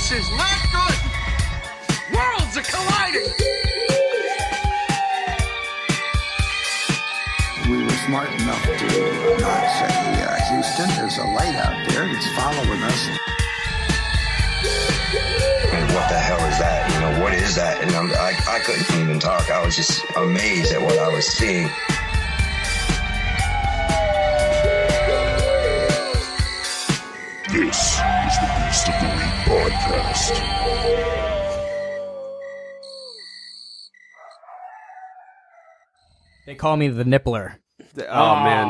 This is not good. Worlds are colliding. We were smart enough to not say, Houston, there's a light out there that's following us. And what the hell is that? You know, what is that? And I couldn't even talk. I was just amazed at what I was seeing. This is the Beast of the Week podcast. They call me the Nippler. Oh, man.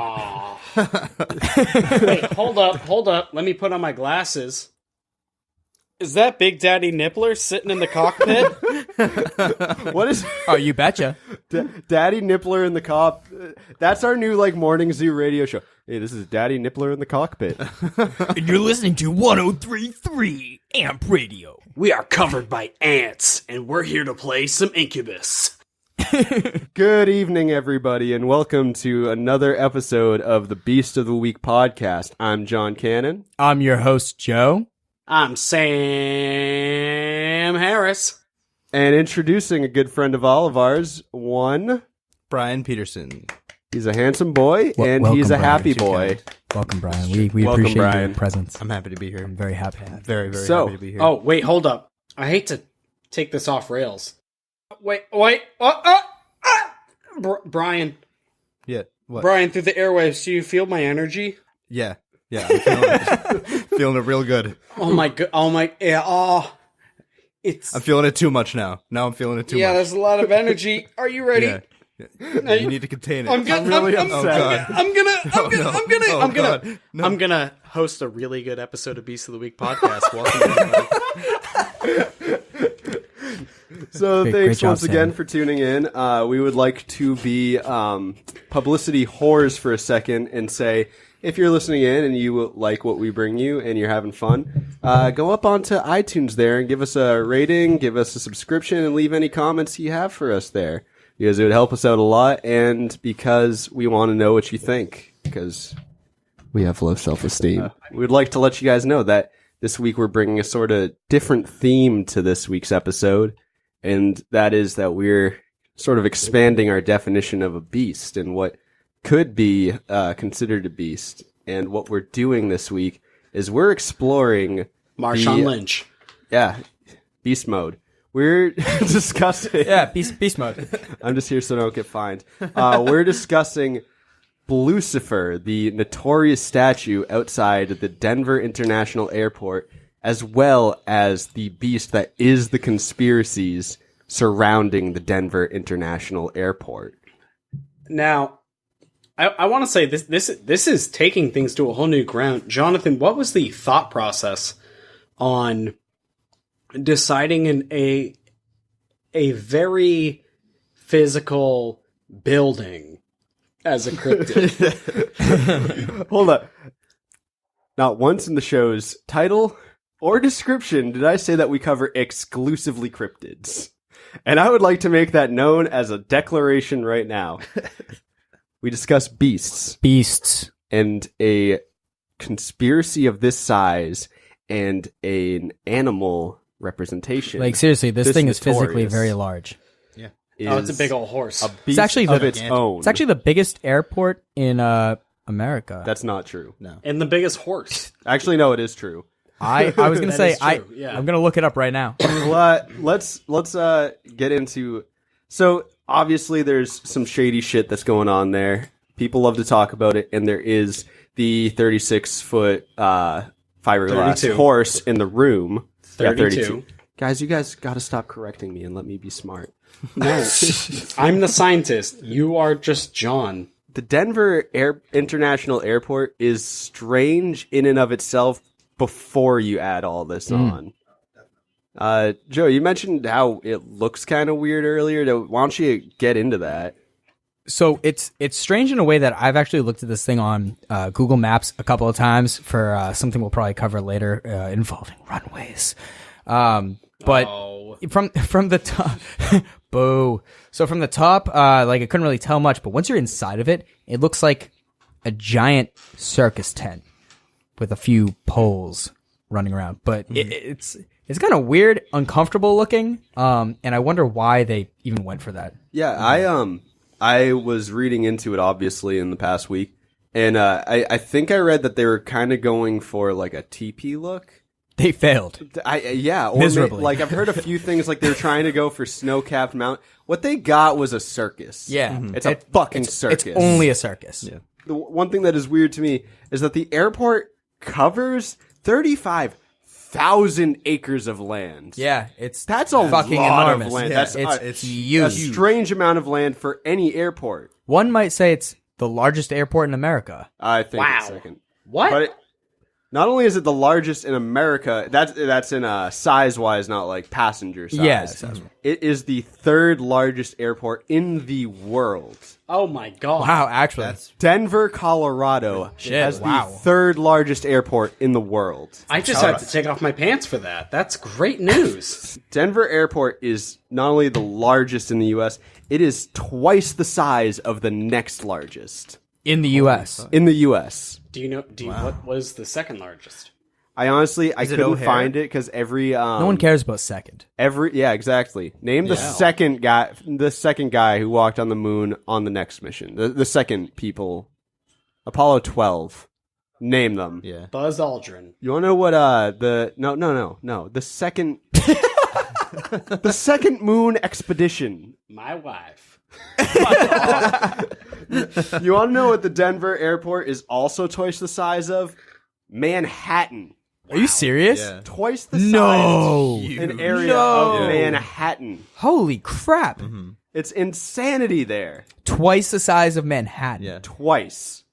Wait, hold up. Let me put on my glasses. Is that Big Daddy Nippler sitting in the cockpit? What is Oh, you betcha. Daddy Nippler in the cop? That's our new morning zoo radio show. Hey, this is Daddy Nippler in the cockpit. And you're listening to 103.3 Amp Radio. We are covered by ants, and we're here to play some Incubus. Good evening, everybody, and welcome to another episode of the Beast of the Week podcast. I'm John Cannon. I'm your host, Joe. I'm Sam Harris. And introducing a good friend of all of ours, one Brian Peterson. He's a handsome boy, and welcome, he's a Brian. happy boy. Welcome, Brian. We Welcome, appreciate Brian. your presence. I'm happy to be here. I'm very happy. Very, very So- happy to be here. Oh, wait, hold up. I hate to take this off rails. Wait. Brian. Yeah. What? Brian, through the airwaves, do you feel my energy? Yeah. I'm feeling it. Feeling it real good. Oh my god! Oh my! Yeah. Oh, it's. I'm feeling it too much now. Now I'm feeling it too Yeah, much. there's a lot of energy. Are you ready? Yeah. You need to contain it. I'm really I'm upset. I'm gonna host a really good episode of Beast of the Week podcast. Welcome, everybody. So Great thanks job, once Sam. again for tuning in. We would like to be publicity whores for a second and say, if you're listening in and you like what we bring you and you're having fun, go up onto iTunes there and give us a rating, give us a subscription, and leave any comments you have for us there. Because it would help us out a lot, and because we want to know what you think, because we have low self-esteem. We'd like to let you guys know that this week we're bringing a sort of different theme to this week's episode, and that is that we're sort of expanding our definition of a beast and what could be considered a beast. And what we're doing this week is we're exploring Marshawn Lynch. Yeah, beast mode. We're discussing... Yeah, beast mode. I'm just here so I don't get fined. We're discussing Bluecifer, the notorious statue outside the Denver International Airport, as well as the beast that is the conspiracies surrounding the Denver International Airport. Now, I want to say this is taking things to a whole new ground. Jonathan, what was the thought process on deciding a very physical building as a cryptid? Hold up. Not once in the show's title or description did I say that we cover exclusively cryptids. And I would like to make that known as a declaration right now. We discuss beasts. Beasts. And a conspiracy of this size and an animal representation. Like, seriously, this thing is physically notorious very large. Oh, it's a big old horse. A beast It's actually of the- its own. It's actually the biggest airport in America. That's not true. No. And the biggest horse. Actually, no, it is true. I was going to say, is true, yeah. I'm going to look it up right now. Well, let's get into. So obviously, there's some shady shit that's going on there. People love to talk about it, and there is the 36-foot fiberglass 32. horse in the room. 32. Yeah, 32. Guys, you guys got to stop correcting me and let me be smart. No, I'm the scientist. You are just John. The Denver International Airport is strange in and of itself before you add all this on. Joe, you mentioned how it looks kind of weird earlier. Why don't you get into that? So it's strange in a way that I've actually looked at this thing on Google Maps a couple of times for something we'll probably cover later involving runways. But from the top, boo. So from the top, like I couldn't really tell much, but once you're inside of it, it looks like a giant circus tent with a few poles running around. But it's It's kind of weird, uncomfortable looking, and I wonder why they even went for that. Yeah, I was reading into it obviously in the past week, and I think I read that they were kind of going for like a teepee look. They failed. Or Miserably. like I've heard a few things like they're trying to go for snow-capped mountain. What they got was a circus. Yeah. It's a fucking circus. It's only a circus. Yeah. The one thing that is weird to me is that the airport covers 35,000 acres of land. Yeah, That's a fucking lot enormous. of land. Yeah, That's it's a huge. strange amount of land for any airport. One might say it's the largest airport in America. I think Wow. it's second. What? But not only is it the largest in America, that's in size-wise, not like passenger size. Yeah. It is the third largest airport in the world. Oh my god. Wow, actually. Denver, Colorado has wow. the third largest airport in the world. I just had to take off my pants for that. That's great news. Denver Airport is not only the largest in the U.S., it is twice the size of the next largest In the U.S. in the U.S. What was the second largest? I honestly, I it couldn't O'Hare? find it because every No one cares about second. yeah, exactly. Name the second guy who walked on the moon on the next mission. The second people, Apollo 12. Name them. Yeah. Buzz Aldrin. You want to know what the second the second moon expedition. My wife. You want to know what the Denver airport is also twice the size of? Manhattan. Are you serious? Yeah. Twice the No. size an area of Manhattan. Holy crap. It's insanity there. Twice the size of Manhattan. Yeah. Twice.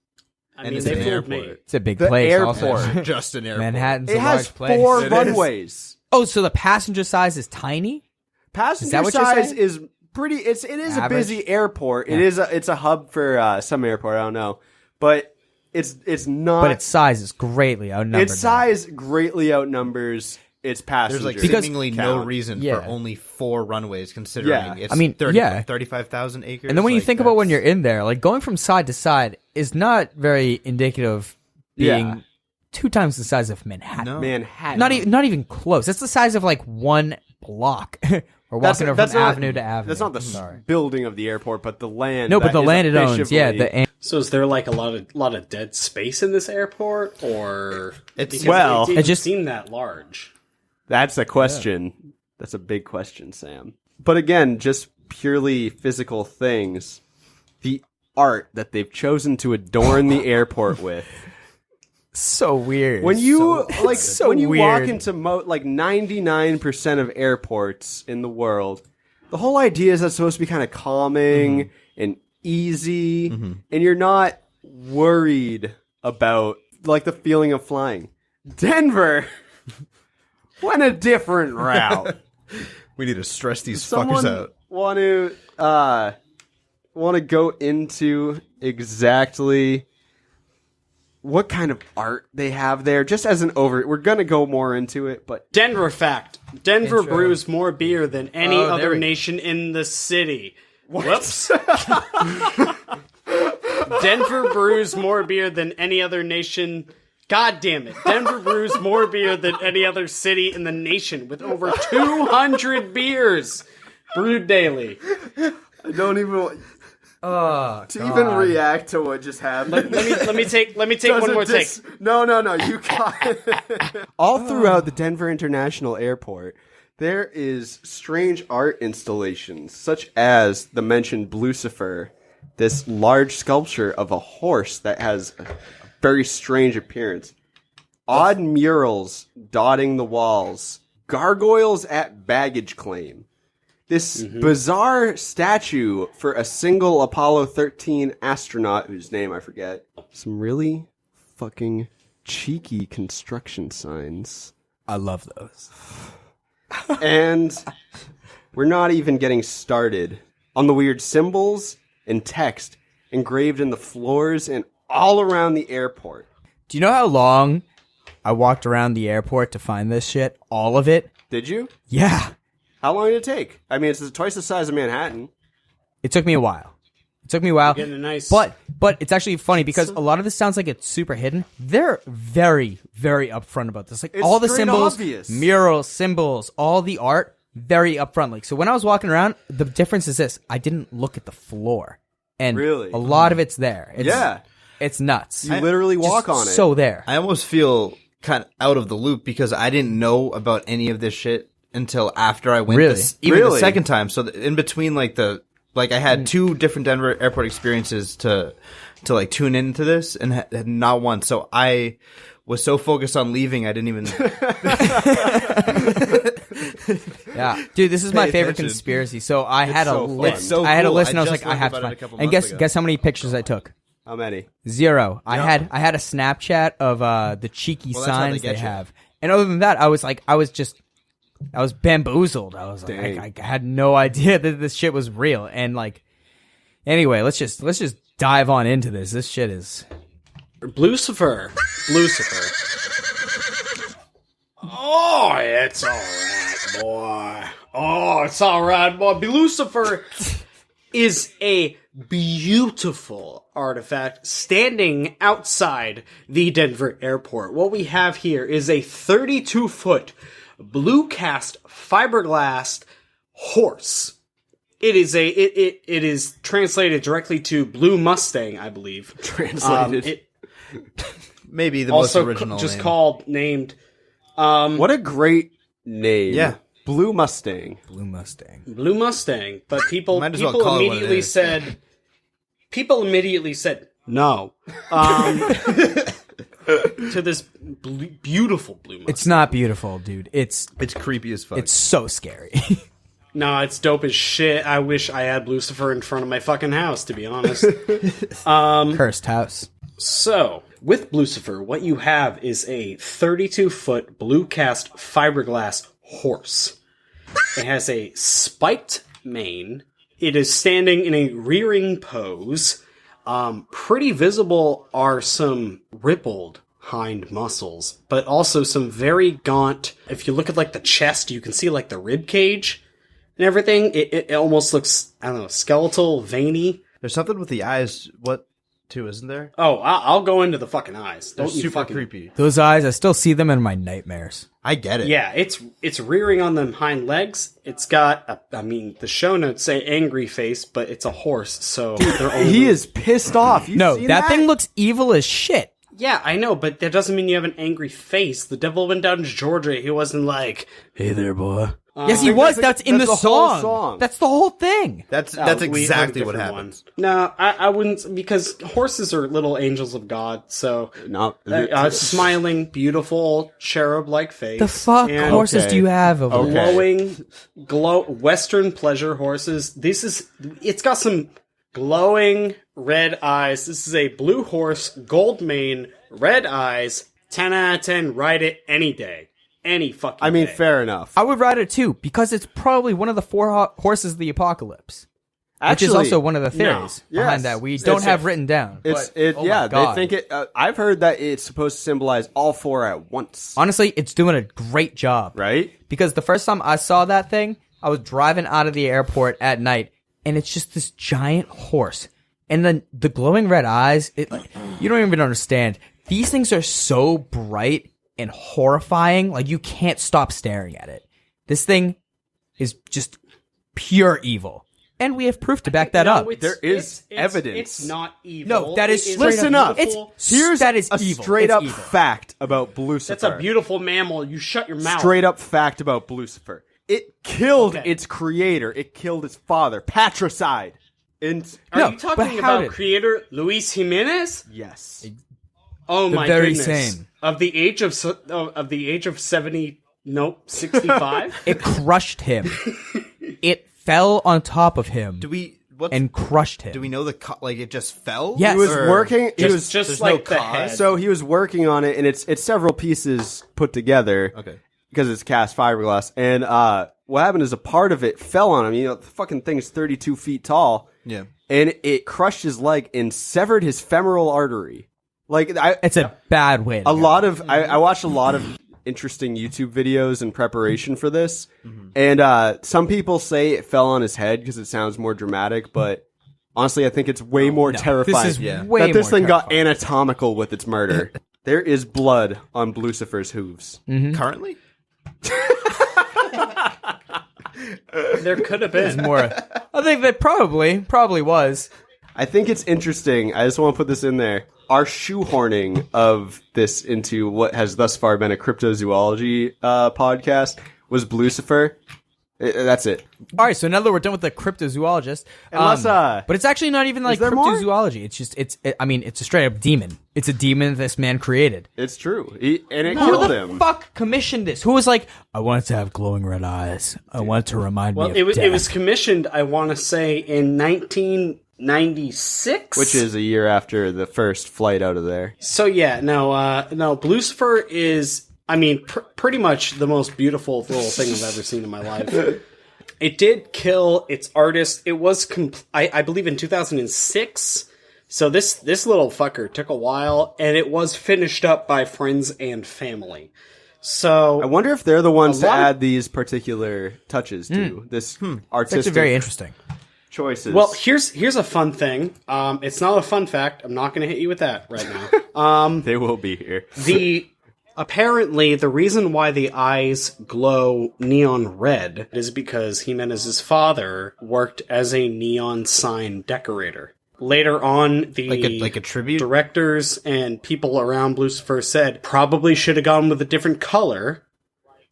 I And mean, it's they an fooled me. airport. It's a big The place airport. also. Just an airport. Manhattan's It a has large place. 4 It is. runways. Oh, so the passenger size is tiny? Passenger what you're size saying? is pretty. It is a Average? busy airport. It's a hub for some airport. I don't know, but it's not. But its size is greatly outnumbered. its size greatly outnumbers its passengers. There's like Because- seemingly no count. reason Yeah. for only 4 runways, considering Yeah. it's I mean, 35,000 acres. And then when you like, think about when that's- you're in there, like going from side to side is not very indicative of being Yeah. 2 times the size of Manhattan. No. Manhattan. Not even close. That's the size of like one block. We're walking over from avenue to avenue. That's not the Sorry. building of the airport, but the land. No, but that the is land it owns. Yeah. officially- So is there like a lot of dead space in this airport, or It's- because well, it didn't it just- seem that large. That's a question. That's a big question, Sam. But again, just purely physical things. The art that they've chosen to adorn the airport with. So weird. When you so when you walk weird. into 99% of airports in the world, the whole idea is that it's supposed to be kind of calming and easy, and you're not worried about like the feeling of flying. Denver went a different route. We need to stress these Someone fuckers out. want to go into exactly what kind of art they have there, just as an we're gonna go more into it, but Denver fact: Denver Intro. brews more beer than any Oh, there other we go. nation in the city. Whoops. Denver brews more beer than any other nation. God damn it. Denver brews more beer than any other city in the nation, with over 200 beers brewed daily. I don't even even react to what just happened. Let me take one more take. No, you got it. All throughout the Denver International Airport, there is strange art installations, such as the mentioned Bluecifer, this large sculpture of a horse that has a very strange appearance. Odd murals dotting the walls. Gargoyles at baggage claim. This bizarre statue for a single Apollo 13 astronaut, whose name I forget. Some really fucking cheeky construction signs. I love those. And we're not even getting started on the weird symbols and text engraved in the floors and all around the airport. Do you know how long I walked around the airport to find this shit? All of it? Did you? Yeah. How long did it take? I mean, it's twice the size of Manhattan. It took me a while. Getting a nice But But it's actually funny because a lot of this sounds like it's super hidden. They're very, very upfront about this. Like It's all the straight symbols, obvious. murals, symbols, all the art, very upfront. Like so, when I was walking around, the difference is this: I didn't look at the floor, and Really? a lot of it's there. It's nuts. You literally walk on it. So there. I almost feel kind of out of the loop because I didn't know about any of this shit until after I went Really? even the Really? second time. So in between I had 2 different Denver airport experiences to like tune into this and had not one. So I was so focused on leaving I didn't even Yeah, dude, this is my favorite attention. conspiracy. So I had so a fun. list. It's so I had a cool. list, and I I was just like, I learned have to about it find. a couple And months ago. guess how many pictures I took? How many? 0. I had a Snapchat of the cheeky Well, that's how they signs they get you. have, and other than that, I was bamboozled. I was like, Dang. I had no idea that this shit was real. And like, anyway, let's just dive on into this. This shit is. Bluecifer. Oh, it's alright, boy. Oh, it's alright, boy. Bluecifer is a beautiful artifact standing outside the Denver airport. What we have here is a 32-foot blue cast fiberglass horse. It is translated directly to Blue Mustang, I believe. Translated. maybe the Also most original just name. named What a great name. Yeah. Blue Mustang. Blue Mustang. Blue Mustang, but people Might as well call it what it is. people immediately said no to this beautiful blue Mustang. It's not beautiful, dude. It's Creepy as fuck. so scary. No, it's dope as shit. I wish I had Bluecifer in front of my fucking house, to be honest. Cursed house. So, with Bluecifer, what you have is a 32-foot blue cast fiberglass horse. It has a spiked mane. It is standing in a rearing pose. Pretty visible are some rippled hind muscles, but also some very gaunt. If you look at like the chest, you can see like the rib cage and everything. It almost looks, I don't know, skeletal, veiny. There's something with the eyes. What too? Isn't there? Oh, I'll go into the fucking eyes. They're Don't you super fucking creepy. Those eyes, I still see them in my nightmares. I get it. Yeah, it's rearing on them hind legs. It's got, the show notes say angry face, but it's a horse, so they're only... He is pissed off. You No, seen that thing looks evil as shit. Yeah, I know, but that doesn't mean you have an angry face. The devil went down to Georgia. He wasn't like, hey there, boy. Yes, he was. That's in the that's the whole song. song. That's the whole thing. That's we heard exactly what different happens. ones. No, I wouldn't, because horses are little angels of God, so... No. smiling, beautiful, cherub-like face. The fuck and horses do you have over there? glowing, Western pleasure horses. It's got some glowing red eyes. This is a blue horse, gold mane, red eyes. 10 out of 10, ride it any day. Any fucking day. fair enough. I would ride it too, because it's probably one of the 4 horses of the apocalypse. Which is also one of the theories behind that we don't have written down. It's But, oh my they God. think it. I've heard that it's supposed to symbolize all 4 at once. Honestly, it's doing a great job. Right? Because the first time I saw that thing, I was driving out of the airport at night, and it's just this giant horse. And then the glowing red eyes, you don't even understand. These things are so bright and horrifying, like you can't stop staring at it. This thing is just pure evil. And we have proof to back that up. There is evidence. It's not evil. No, that is It straight Listen up. beautiful. Here's that is a evil. straight It's up evil. fact about Bluecifer. That's a beautiful mammal. You shut your mouth. Straight up fact about Bluecifer. It killed Okay. its creator. It killed its father. Patricide. And Are No, you but talking how about did- creator Luis Jimenez? yes. Oh The my very goodness! same. Of the age of 70, nope, 65. It crushed him. It fell on top of him and crushed him. Do we know like it just fell? Yes. He was Or- working. He was just there's like no the cause? head. So he was working on it, and it's several pieces put together. Okay. Because it's cast fiberglass, and what happened is a part of it fell on him. You know, the fucking thing is 32 feet tall. Yeah. And it crushed his leg and severed his femoral artery. Like It's a bad way. I watched a lot of interesting YouTube videos in preparation for this, and some people say it fell on his head because it sounds more dramatic, but Honestly, I think it's way more terrifying This is Yeah. way that this more thing got terrifying. anatomical with its murder. There is blood on Bluecifer's hooves. Currently? There could have been. more. I think that probably was. I think it's interesting. I just want to put this in there. Our shoehorning of this into what has thus far been a cryptozoology podcast was Bluecifer. That's it. All right, so now that we're done with the cryptozoologist, Unless, but it's actually not even like there more? cryptozoology. It's just it's a straight up demon. It's a demon this man created. It's true. And it Who killed the him. fuck commissioned this? Who was like, I wanted to have glowing red eyes. I wanted to remind Well, me of it was death. commissioned, I want to say, in 1996, Which is a year after the first flight out of there. so. Yeah, no, Bluecifer is, I mean, pretty much the most beautiful little thing I've ever seen in my life. It did kill its artist. It was, I believe, in 2006. So this little fucker took a while, and it was finished up by friends and family. So I wonder if they're the ones to lot of- add these particular touches to this It's artistic actually very interesting. choices. Well, here's a fun thing. It's not a fun fact. I'm not going to hit you with that right now. they will be here. Apparently, the reason why the eyes glow neon red is because Jimenez's father worked as a neon sign decorator. Later on, the Like a tribute? directors and people around Bluecifer said probably should have gone with a different color,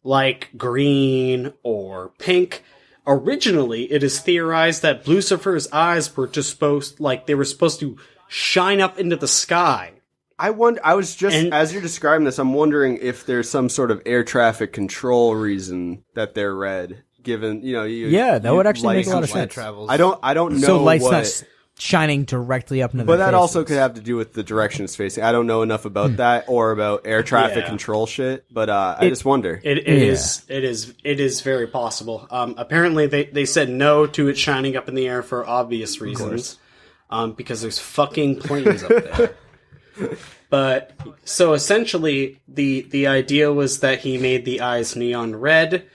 like green or pink. Originally, it is theorized that Bluecifer's eyes were just supposed to shine up into the sky. I was just, And- as you're describing this, I'm wondering if there's some sort of air traffic control reason that they're red, given, Yeah, that would actually make a lot of Light sense. travels. I don't know So light's what, not shining directly up into but their that also faces. could have to do with the direction it's facing. I don't know enough about that or about air traffic Yeah. control shit, but I just wonder. It is very possible. Apparently, they said no to it shining up in the air for obvious reasons, because there's fucking planes up there. But so essentially, the idea was that he made the eyes neon red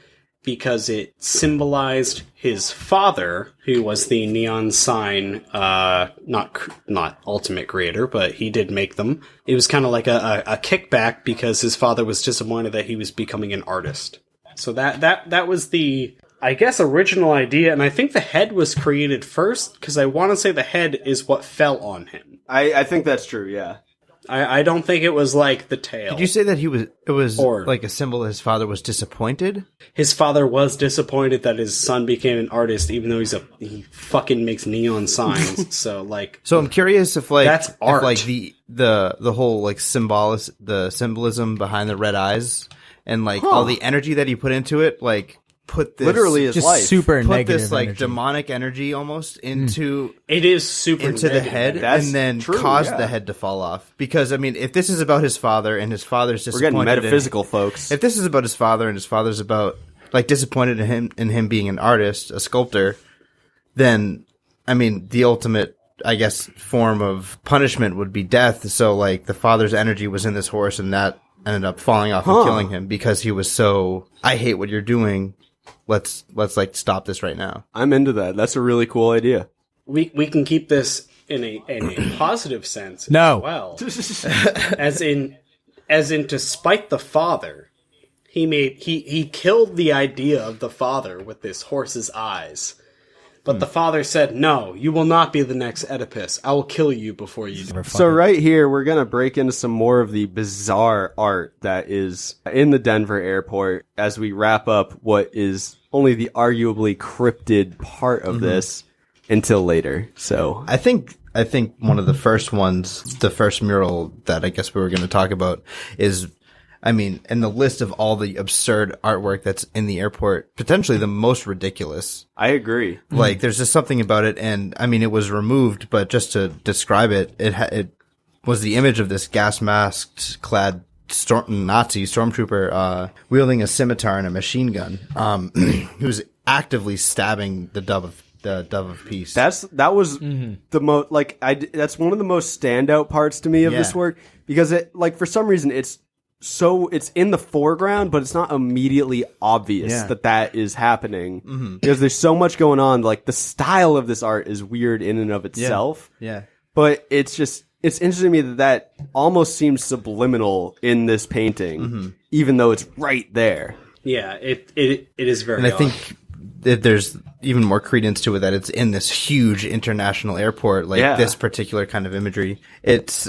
because it symbolized his father, who was the neon sign, not ultimate creator, but he did make them. It was kind of like a kickback because his father was disappointed that he was becoming an artist. So that was the, I guess, original idea, and I think the head was created first, because I want to say the head is what fell on him. I think that's true, yeah. I don't think it was like the tail. Did you say that it was Or- like a symbol that his father was disappointed? His father was disappointed that his son became an artist, even though he fucking makes neon signs. So So I'm curious if like That's art. if like the whole like the symbolism behind the red eyes and like all the energy that he put into it, like put this Literally his just life. super put negative this like energy. demonic energy almost into it is super into the negative. head That's and then true, cause yeah. the head to fall off. Because I mean, if this is about his father and his father's We're disappointed, getting metaphysical, folks. if this is about his father and his father's about like disappointed in him being an artist, a sculptor, then I mean, the ultimate, I guess, form of punishment would be death. So like the father's energy was in this horse, and that ended up falling off and killing him because he was so, I hate what you're doing. Let's like stop this right now. I'm into that. That's a really cool idea. We can keep this in a positive sense. No. As well, as in to spite the father, he killed the idea of the father with this horse's eyes. But the father said, "No, you will not be the next Oedipus. I will kill you before you do." So right here, we're going to break into some more of the bizarre art that is in the Denver airport as we wrap up what is only the arguably cryptid part of this until later. So I think one of the first ones, the first mural that I guess we were going to talk about is, I mean, in the list of all the absurd artwork that's in the airport, potentially the most ridiculous. I agree. Like, there's just something about it, and I mean, it was removed, but just to describe it, it was the image of this gas masked clad Nazi stormtrooper wielding a scimitar and a machine gun, who's actively stabbing the dove of peace. That was the most, like, that's one of the most standout parts to me of this Yeah. work, because it, like, for some reason, it's so it's in the foreground, but it's not immediately obvious that is happening because there's so much going on. Like the style of this art is weird in and of itself. Yeah. But it's interesting to me that almost seems subliminal in this painting, even though it's right there. Yeah, it is very. And I odd. think that there's even more credence to it that it's in this huge international airport, like this particular kind of imagery.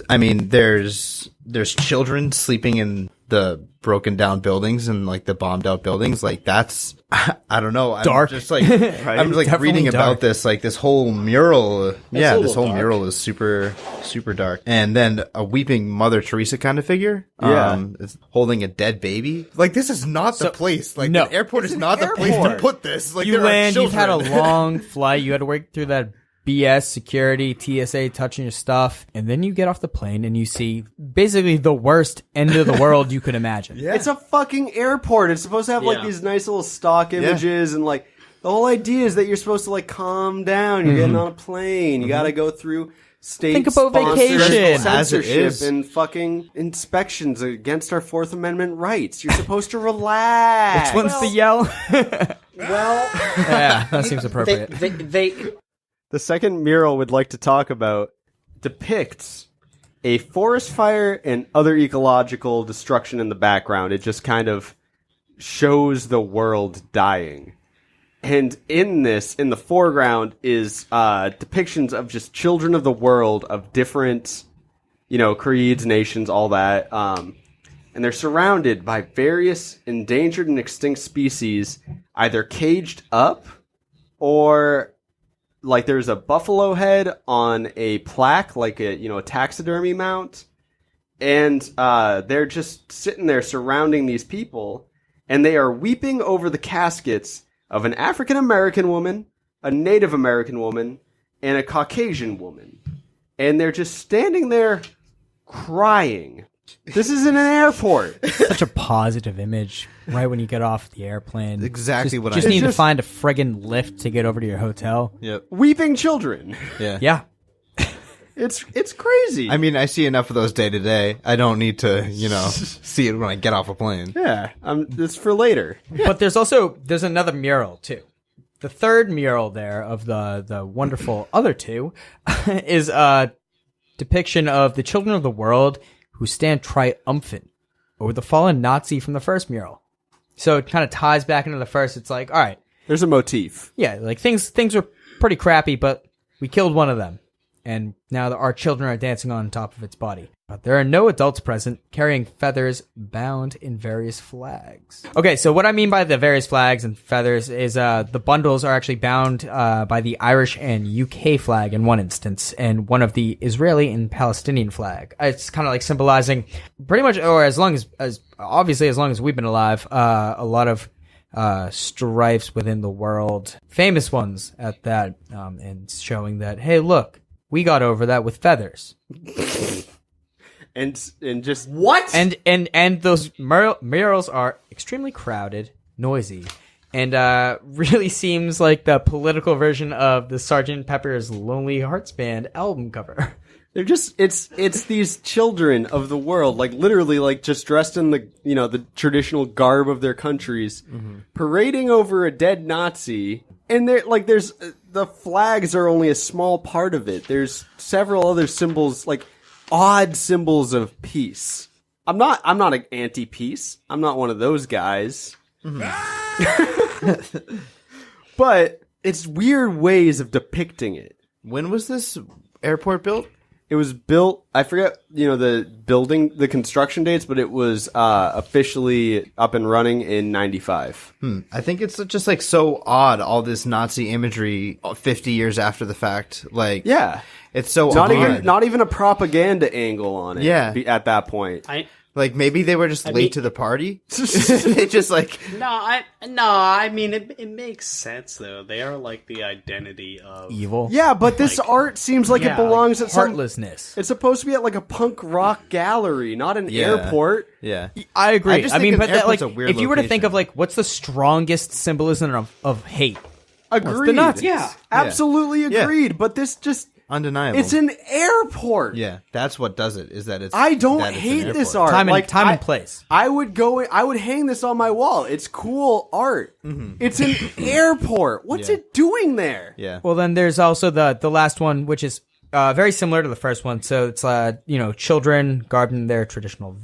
I mean, there's children sleeping in the broken down buildings and like the bombed out buildings. Like that's, I don't know. I'm Dark. just like, I'm like Definitely reading dark. about this, like this whole mural. Yeah, a this whole little dark. mural is super, super dark. And then a weeping Mother Teresa kind of figure. Is holding a dead baby. Like this is not the place. Like no. the airport is not the place to put this. Like You there are land, you've had a children. long flight, you had to work through that BS security, TSA touching your stuff, and then you get off the plane and you see basically the worst end of the world you could imagine. Yeah. It's a fucking airport. It's supposed to have like Yeah. these nice little stock images and like the whole idea is that you're supposed to like calm down. You're getting on a plane. You got to go through state Think about sponsored vacation. As it censorship is. and fucking inspections against our Fourth Amendment rights. You're supposed to relax. Which one's the yell? well, Yeah, that seems appropriate. they The second mural we'd like to talk about depicts a forest fire and other ecological destruction in the background. It just kind of shows the world dying. And in this, in the foreground, is depictions of just children of the world of different, creeds, nations, all that. And they're surrounded by various endangered and extinct species, either caged up or like there's a buffalo head on a plaque, like a taxidermy mount. And they're just sitting there surrounding these people, and they are weeping over the caskets of an African American woman, a Native American woman, and a Caucasian woman. And they're just standing there crying. This is in an airport. Such a positive image right when you get off the airplane. Exactly what I just need to just- find a friggin' lift to get over to your hotel. Yep. Weeping children. Yeah. Yeah. It's crazy. I mean, I see enough of those day to day. I don't need to, see it when I get off a plane. yeah, it's for later. But there's another mural too. The third mural there of the wonderful other two is a depiction of the children of the world who stand triumphant over the fallen Nazi from the first mural. So it kind of ties back into the first. It's like, all right, There's a motif. yeah, like things were pretty crappy, but we killed one of them. And now our children are dancing on top of its body. But there are no adults present carrying feathers bound in various flags. Okay, so what I mean by the various flags and feathers is the bundles are actually bound by the Irish and UK flag in one instance, and one of the Israeli and Palestinian flag. It's kind of like symbolizing pretty much, or as long as obviously as long as we've been alive, a lot of strifes within the world, famous ones at that, and showing that, hey, look, we got over that with feathers. And just what? And those murals are extremely crowded, noisy, and really seems like the political version of the Sgt. Pepper's Lonely Hearts Band album cover. they're just it's these children of the world, like literally like just dressed in the the traditional garb of their countries, parading over a dead Nazi. And there's the flags are only a small part of it. There's several other symbols, like odd symbols of peace. I'm not an anti-peace. I'm not one of those guys. But it's weird ways of depicting it. When was this airport built? It was built, I forget, the construction dates, but it was officially up and running in 95. I think it's just like so odd, all this Nazi imagery 50 years after the fact. Like, Yeah. it's so Not odd. not even a propaganda angle on it. Yeah. At that point. Like maybe they were just late mean- to the party. They just like I mean, it makes sense though. They are like the identity of Evil. Yeah, but this art seems like it belongs at some. Heartlessness. It's supposed to be at like a punk rock gallery, not an Yeah. airport. yeah. I agree. I just I think mean, an but that, like, airport's a weird if you were to think location. of like what's the strongest symbolism of hate? Agreed. Nazis. Yeah. Absolutely Yeah. agreed. But this just undeniable. It's an airport. Yeah, that's what does it. Is that it's? I don't that it's an hate this airport. art. Time and place. I would hang this on my wall. It's cool art. It's an airport. What's it doing there? Yeah. Well, then there's also the last one, which is very similar to the first one. So it's children garbed in their traditional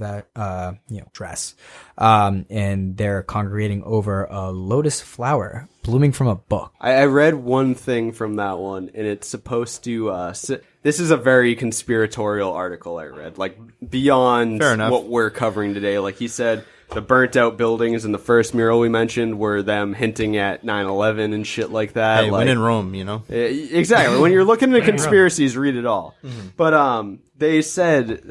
dress, and they're congregating over a lotus flower blooming from a book. I read one thing from that one, and it's supposed to. This is a very conspiratorial article I read, like beyond Fair enough. what we're covering today. Like he said, the burnt out buildings in the first mural we mentioned were them hinting at 9/11 and shit like that. Hey, like, when in Rome, you know. Exactly. When you're looking into conspiracies, read it all. But they said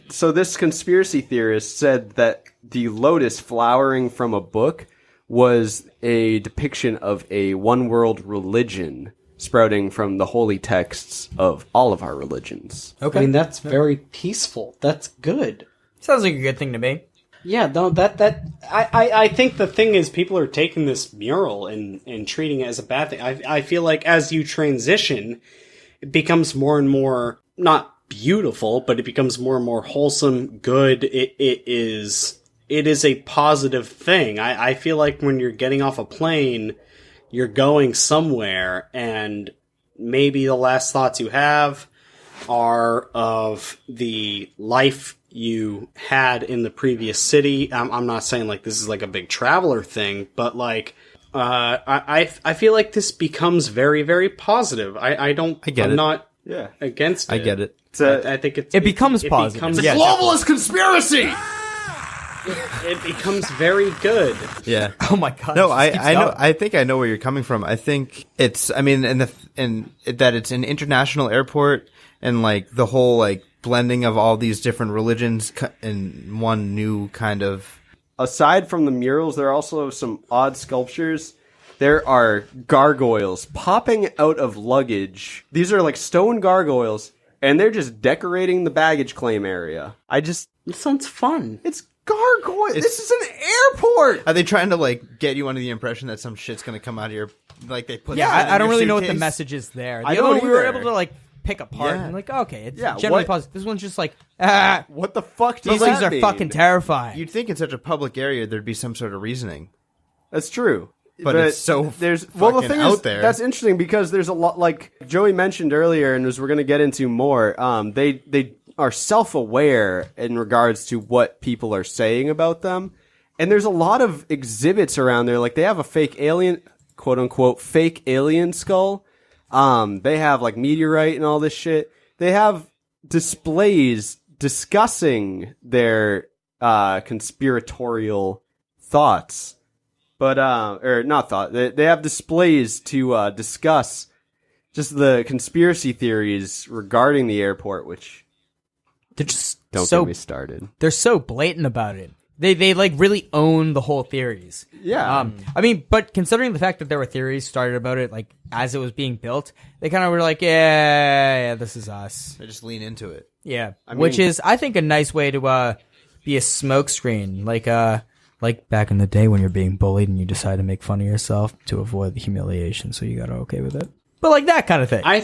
so this conspiracy theorist said that the lotus flowering from a book was a depiction of a one world religion sprouting from the holy texts of all of our religions. Okay, I mean, that's very peaceful. That's good. sounds like a good thing to me. Yeah, no, I think the thing is people are taking this mural and treating it as a bad thing. I feel like as you transition, it becomes more and more, not beautiful, but it becomes more and more wholesome, good. It is a positive thing. I feel like when you're getting off a plane, you're going somewhere, and maybe the last thoughts you have are of the life you had in the previous city. I'm not saying like this is like a big traveler thing, but like I feel like this becomes very, very positive. I'm not against it. I get it. I think It becomes positive. Becomes, Yeah. Globalist conspiracy! it becomes very good. Yeah. Oh my god! No, this keeps I know. going. I think I know where you're coming from. I think it's. I mean, and that it's an international airport, and like the whole like blending of all these different religions in one new kind of. Aside from the murals, there are also some odd sculptures. There are gargoyles popping out of luggage. These are like stone gargoyles, and they're just decorating the baggage claim area. This sounds fun. It's gargoyle. This is an airport. Are they trying to like get you under the impression that some shit's gonna come out of your like they put? Yeah, that in I don't your really know what the suitcase? message is there. I The other don't one we were either. able to like pick apart Yeah. and like, okay, it's Yeah, generally what- positive. This one's just like, What the fuck does these that things are mean? fucking terrifying. You'd think in such a public area there'd be some sort of reasoning. That's true. But it's so the fucking thing out is, there. That's interesting because there's a lot, like Joey mentioned earlier, and as we're going to get into more, they are self-aware in regards to what people are saying about them. And there's a lot of exhibits around there. Like they have a fake alien, quote unquote, fake alien skull. They have like meteorite and all this shit. They have displays discussing their conspiratorial thoughts. But, or not thought. They have displays to discuss just the conspiracy theories regarding the airport, which They're just don't so get me started. they're so blatant about it. They like really own the whole theories. Yeah. I mean, but considering the fact that there were theories started about it, like as it was being built, they kind of were like, yeah, this is us. They just lean into it. Yeah, I which mean- is, I think, a nice way to be a smokescreen, like back in the day when you're being bullied and you decide to make fun of yourself to avoid the humiliation, so you got okay with it. But like that kind of thing. I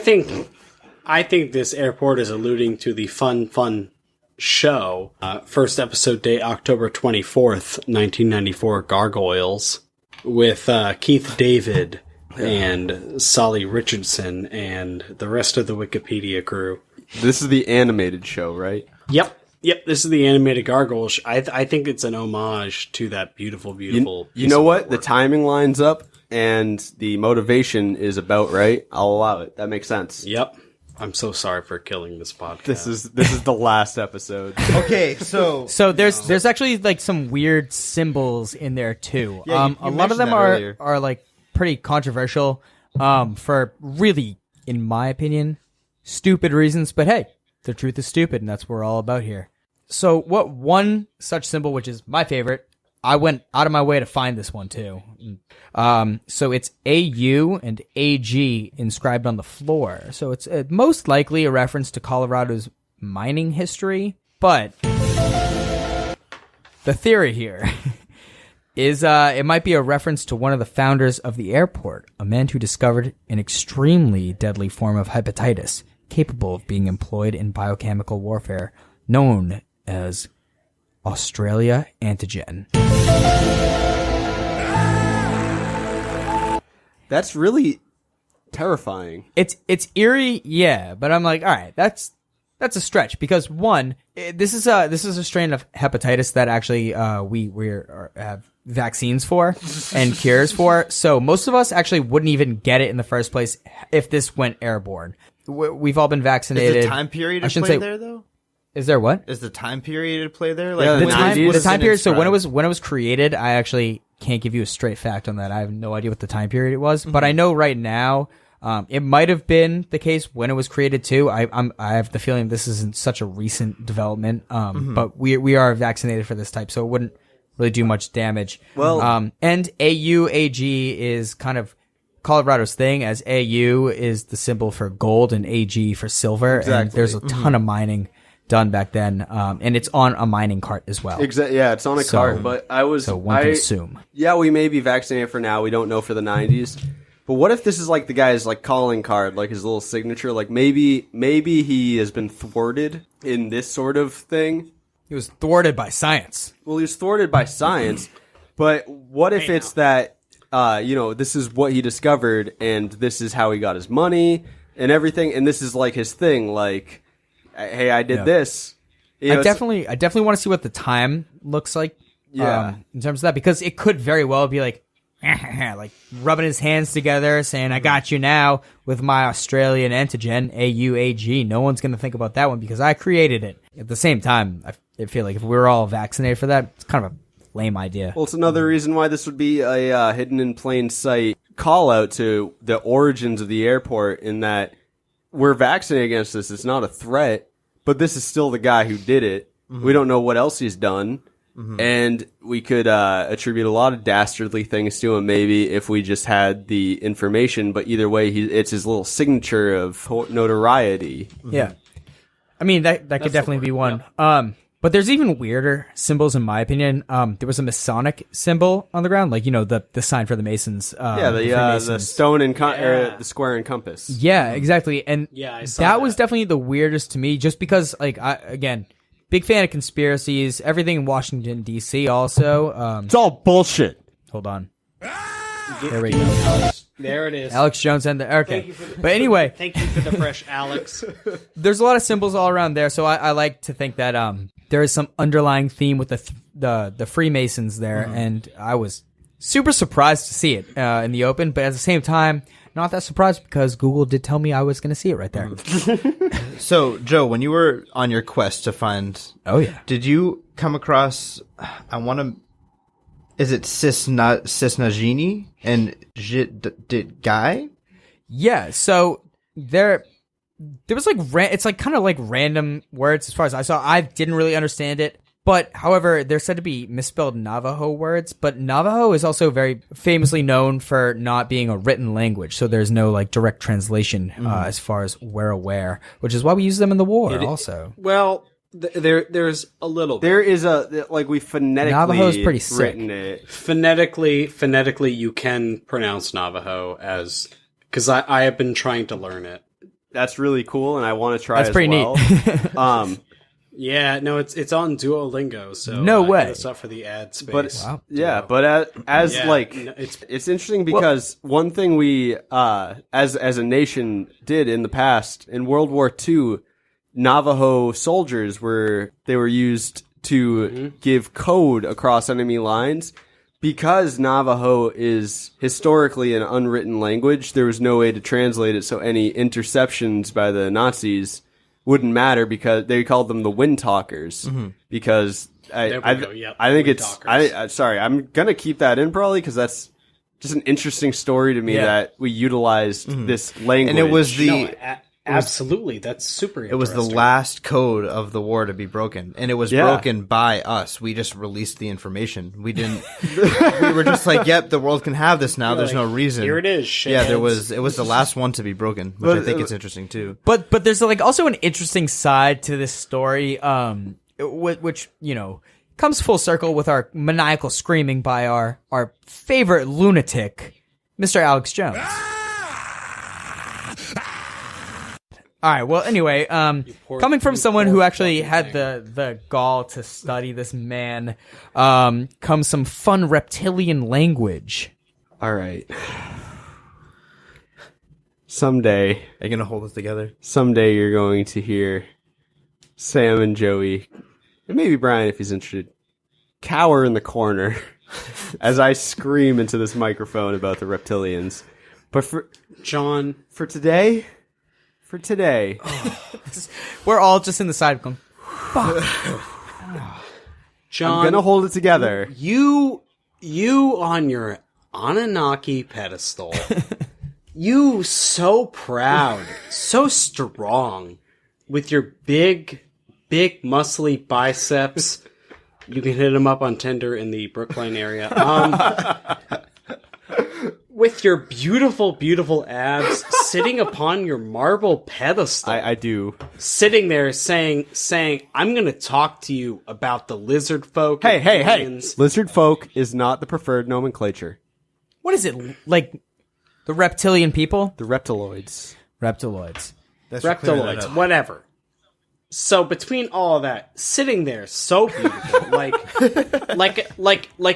think this airport is alluding to the fun show. First episode date, October 24th, 1994, Gargoyles, with Keith David and Solly Richardson and the rest of the Wikipedia crew. This is the animated show, right? Yep, this is the animated Gargoyles. I think it's an homage to that beautiful You piece know of what? The artwork. timing lines up and the motivation is about right. I'll allow it. That makes sense. Yep. I'm so sorry for killing this podcast. This is the last episode. Okay, so So there's actually like some weird symbols in there too. Yeah, you A lot of mentioned them that earlier. are like pretty controversial, for really, in my opinion, stupid reasons. But hey, the truth is stupid, and that's what we're all about here. So what one such symbol, which is my favorite, I went out of my way to find this one too. So it's AU and AG inscribed on the floor. So it's most likely a reference to Colorado's mining history. But the theory here is it might be a reference to one of the founders of the airport, a man who discovered an extremely deadly form of hepatitis capable of being employed in biochemical warfare, known as Australia antigen. That's really terrifying. It's eerie, yeah, but I'm like, all right, that's a stretch because one, this is a strain of hepatitis that actually we have vaccines for and cures for. So most of us actually wouldn't even get it in the first place if this went airborne. We've all been vaccinated. Is the time period at play there though? Is there what? Is the time period at play there? Yeah, The when time it was in period. its So when prime? it was created, I actually can't give you a straight fact on that. I have no idea what the time period it was, but I know right now. It might have been the case when it was created too. I have the feeling this isn't such a recent development. But we are vaccinated for this type, so it wouldn't really do much damage. Well, and AG is kind of Colorado's thing, as AU is the symbol for gold and AG for silver. And Exactly. there's a ton of mining done back then. And it's on a mining cart as well. Yeah, it's on a cart. But So one can assume. Yeah, we may be vaccinated for now. We don't know for the 90s. But what if this is like the guy's like calling card, like his little signature? Like maybe he has been thwarted in this sort of thing. He was thwarted by science. Well, he was thwarted by science. But what if it's that this is what he discovered, and this is how he got his money and everything, and this is like his thing. Like, hey, I did this. You know, I definitely want to see what the time looks like. Yeah. In terms of that, because it could very well be like rubbing his hands together, saying, "I got you now with my Australian antigen, AUAG." No one's going to think about that one because I created it. At the same time, I feel like if we were all vaccinated for that, it's kind of a lame idea. Well, it's another reason why this would be a hidden in plain sight call out to the origins of the airport, in that we're vaccinated against this. It's not a threat, but this is still the guy who did it. We don't know what else he's done. And we could attribute a lot of dastardly things to him, maybe, if we just had the information. But either way, it's his little signature of notoriety. Yeah. I mean, that could definitely be one. But there's even weirder symbols, in my opinion. There was a Masonic symbol on the ground, like, the sign for the Masons. The stone and or the square and compass. Yeah, exactly. And I saw that was definitely the weirdest to me, just because, like, again, big fan of conspiracies, everything in Washington, D.C. also. It's all bullshit. Hold on. There we go. There it is. Alex Jones and okay. But anyway, Thank you for the fresh Alex. there's a lot of symbols all around there, so I like to think that there is some underlying theme with the Freemasons there, and I was super surprised to see it in the open, but at the same time, not that surprised because Google did tell me I was going to see it right there. So, Joe, when you were on your quest to find, did you come across? Is it Cisnagini and Guy? Yeah, so there was like it's like kind of like random words as far as I saw. I didn't really understand it, but however, they're said to be misspelled Navajo words. But Navajo is also very famously known for not being a written language, so there's no like direct translation as far as we're aware, which is why we use them in the war. Also, Well, there's a little bit. There is we phonetically Navajo's pretty sick. written it. Phonetically, you can pronounce Navajo as, because I have been trying to learn it. That's really cool, and I want to try. That's as pretty well. neat. Yeah, no, it's on Duolingo, so No way. It's up for the ad space. But Wow. yeah, but as Yeah, like no, it's interesting because one thing we as a nation did in the past in World War II, Navajo soldiers were used to give code across enemy lines. Because Navajo is historically an unwritten language, there was no way to translate it, so any interceptions by the Nazis wouldn't matter because they called them the wind talkers. Because There we go, yep, I think wind it's talkers. sorry, I'm gonna keep that in probably because that's just an interesting story to me that we utilized this language. And it was the absolutely, that's super it was the interesting. last code of the war to be broken, and it was Yeah. broken by us. We just released the information. We didn't. We were just like, "Yep, the world can have this now." There's no reason. Here it is. Yeah, shitheads. it was the last one to be broken, which I think it's interesting too. But there's like also an interesting side to this story, which comes full circle with our maniacal screaming by our favorite lunatic, Mr. Alex Jones. All right. Well, anyway, coming from someone who actually had the gall to study this man, comes some fun reptilian language. All right. Someday, Are you gonna hold us together? someday you're going to hear Sam and Joey, and maybe Brian if he's interested, cower in the corner as I scream into this microphone about the reptilians. But for today, We're all just in the side going, John, I'm gonna hold it together. you on your Anunnaki pedestal. You so proud, so strong, with your big, muscly biceps. You can hit them up on Tinder in the Brookline area. With your beautiful, beautiful abs, sitting upon your marble pedestal. I do. Sitting there saying, I'm going to talk to you about the lizard folk. Hey. aliens." Lizard folk is not the preferred nomenclature. what is it, like the reptilian people? The reptiloids. Reptiloids. That's for clearing that Reptiloids, up. whatever. So between all of that, sitting there so beautiful, like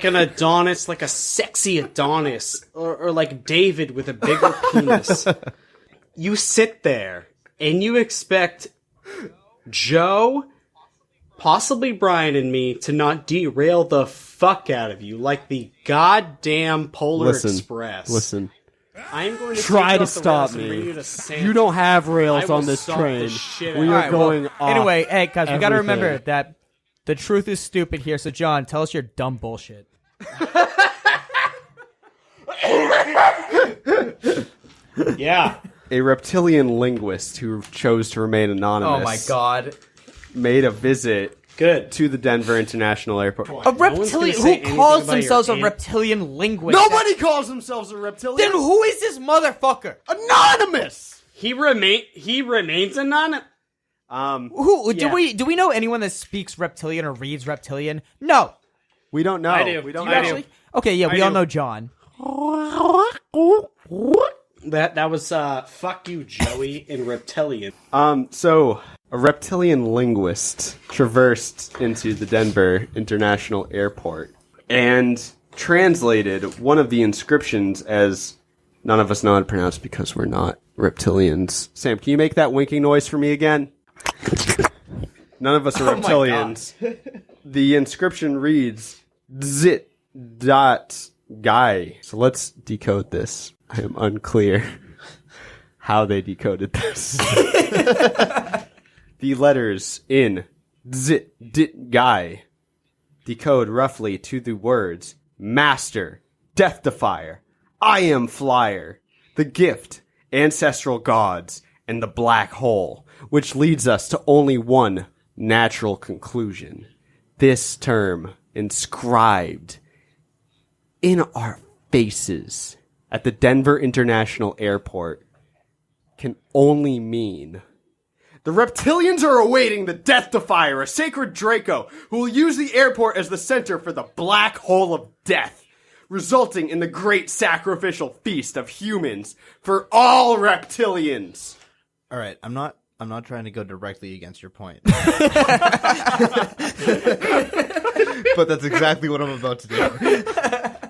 an Adonis, like a sexy Adonis, or like David with a bigger penis. You sit there and you expect Joe, possibly Brian and me, to not derail the fuck out of you like the goddamn Polar Express. Listen. I'm going to Try take to off the stop rails and me. bring you to Santa. You don't have I rails will on this stomp the train. shit We out are of you. going off. Anyway, hey, guys, we got to remember everything. that the truth is stupid here. So, John, tell us your dumb bullshit. Yeah. A reptilian linguist who chose to remain anonymous. Oh my god. Made a visit Good. to the Denver International Airport. A one's gonna reptilian say who anything calls about themselves a your aunt. reptilian linguist? Nobody calls themselves a reptilian. Then who is this motherfucker? Anonymous. He remains anonymous. Who Yeah. do we know anyone that speaks reptilian or reads reptilian? No. We don't know. I do. We don't You know. actually? Okay, yeah, we I all do. know John. That was fuck you, Joey, in Reptilian. So a reptilian linguist traversed into the Denver International Airport and translated one of the inscriptions as none of us know how to pronounce because we're not reptilians. Sam, can you make that winking noise for me again? None of us are reptilians. The inscription reads Zit dot guy. So let's decode this. I am unclear how they decoded this. The letters in Zit dit guy decode roughly to the words Master, Death Defier, I Am Flyer, The Gift, Ancestral Gods, and the Black Hole, which leads us to only one natural conclusion. This term, inscribed in our faces at the Denver International Airport, can only mean the reptilians are awaiting the Death Defier, a sacred Draco, who will use the airport as the center for the Black Hole of Death, resulting in the great sacrificial feast of humans for all reptilians. All right, I'm not trying to go directly against your point. But that's exactly what I'm about to do.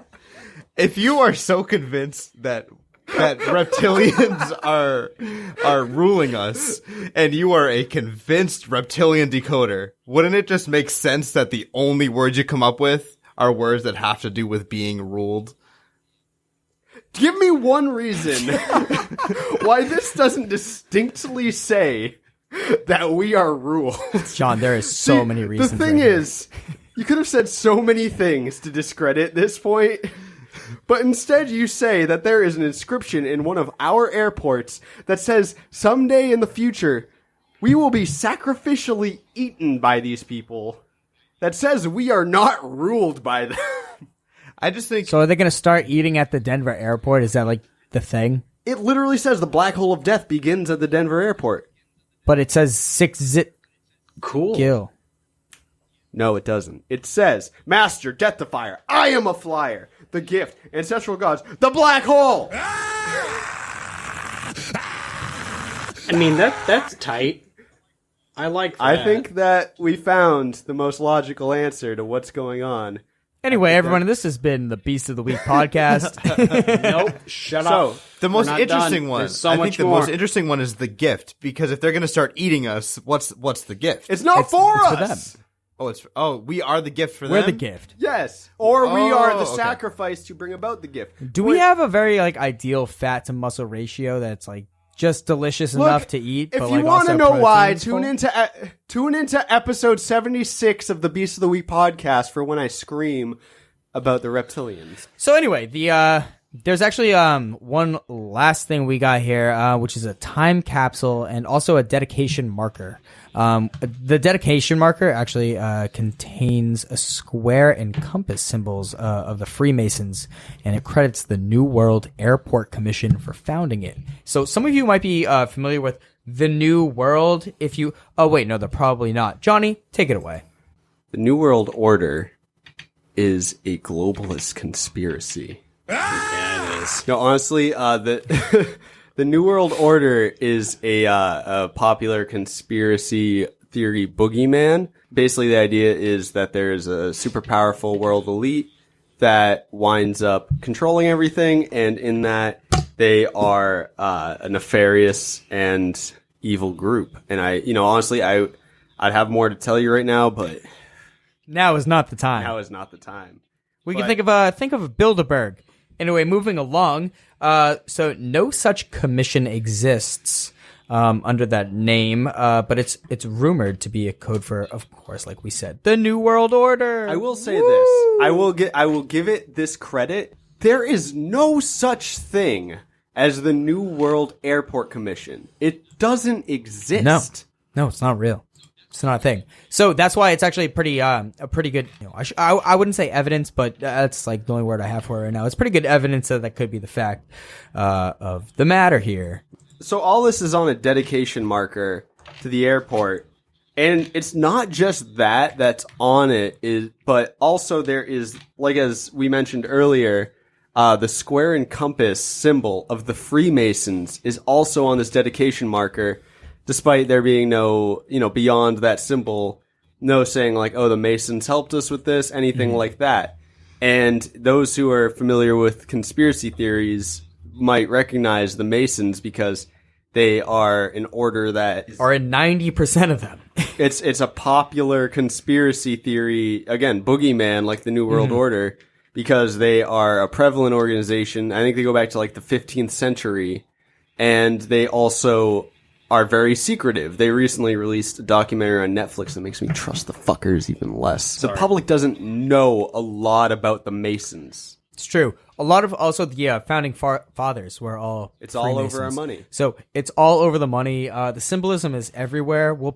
If you are so convinced that reptilians are ruling us, and you are a convinced reptilian decoder, wouldn't it just make sense that the only words you come up with are words that have to do with being ruled? Give me one reason why this doesn't distinctly say that we are ruled. John, there is so See, many reasons. The thing right here. is, you could have said so many things to discredit this point, but instead you say that there is an inscription in one of our airports that says someday in the future we will be sacrificially eaten by these people. That says we are not ruled by them. I just think So are they going to start eating at the Denver airport? Is that like the thing? It literally says the Black Hole of Death begins at the Denver airport. But it says 6 zit Cool. gill. No, it doesn't. It says, Master, Deathifier, I am a flyer. The gift, ancestral gods, the black hole. I mean, that's tight. I like that. I think that we found the most logical answer to what's going on. Anyway, everyone, this has been the Beast of the Week podcast. Nope, shut up. The most We're not interesting done. one, There's so I much think the more. most interesting one is the gift, because if they're going to start eating us, what's the gift? It's not for it's us. for them. We are the gift for them? We're the gift. Yes. Or we are the okay. sacrifice to bring about the gift. Do we have a very like ideal fat to muscle ratio that's like just delicious enough to eat? If but, you like, want to also know why, protein's tune into episode 76 of the Beast of the Week podcast for when I scream about the reptilians. So anyway, there's actually one last thing we got here, which is a time capsule and also a dedication marker. The dedication marker actually contains a square and compass symbols of the Freemasons, and it credits the New World Airport Commission for founding it. So some of you might be familiar with the New World. Oh wait, no, they're probably not. Johnny, take it away. The New World Order is a globalist conspiracy. Yeah, it is. No, honestly, the the New World Order is a popular conspiracy theory boogeyman. Basically, the idea is that there is a super powerful world elite that winds up controlling everything, and in that they are a nefarious and evil group. And honestly, I'd have more to tell you right now, but Now is not the time. now is not the time. We can think of Bilderberg. Anyway, moving along. So no such commission exists under that name, but it's rumored to be a code for, of course, like we said, the New World Order. I will say this. I will give it this credit. There is no such thing as the New World Airport Commission. It doesn't exist. No, it's not real. It's not a thing. So that's why it's actually a pretty good. I wouldn't say evidence, but that's like the only word I have for it right now. It's pretty good evidence that could be the fact of the matter here. So all this is on a dedication marker to the airport, and it's not just that's on it, but also there is, like as we mentioned earlier, the square and compass symbol of the Freemasons is also on this dedication marker. Despite there being no, beyond that symbol, no saying like, oh, the Masons helped us with this, anything like that. And those who are familiar with conspiracy theories might recognize the Masons because they are an order that Are in 90% of them. it's a popular conspiracy theory, again, boogeyman like the New World Order, because they are a prevalent organization. I think they go back to like the 15th century, and they also are very secretive. They recently released a documentary on Netflix that makes me trust the fuckers even less. The public doesn't know a lot about the Masons. It's true. A lot of also the founding fathers were all It's all over Freemasons. our money. So it's all over the money. The symbolism is everywhere. We'll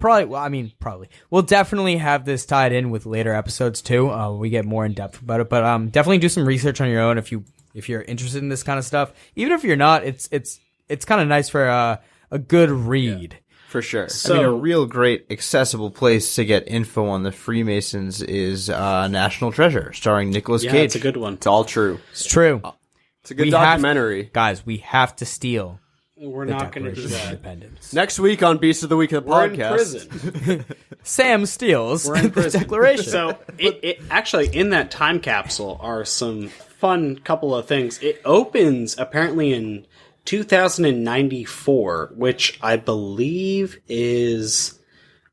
definitely have this tied in with later episodes too. We get more in depth about it, but definitely do some research on your own if you're interested in this kind of stuff. Even if you're not, it's kind of nice for a good read. Yeah, for sure. I mean, a real great accessible place to get info on the Freemasons is National Treasure, starring Nicolas Yeah, Cage. it's a good one. It's all true. It's true. It's a good We documentary. Guys, we have to steal We're the not going to do Declaration of that. Independence. Next week on Beast of the Week of the We're podcast. in prison. Sam steals We're in the prison. Declaration. So it actually in that time capsule are some fun couple of things. It opens apparently in 2094, which I believe is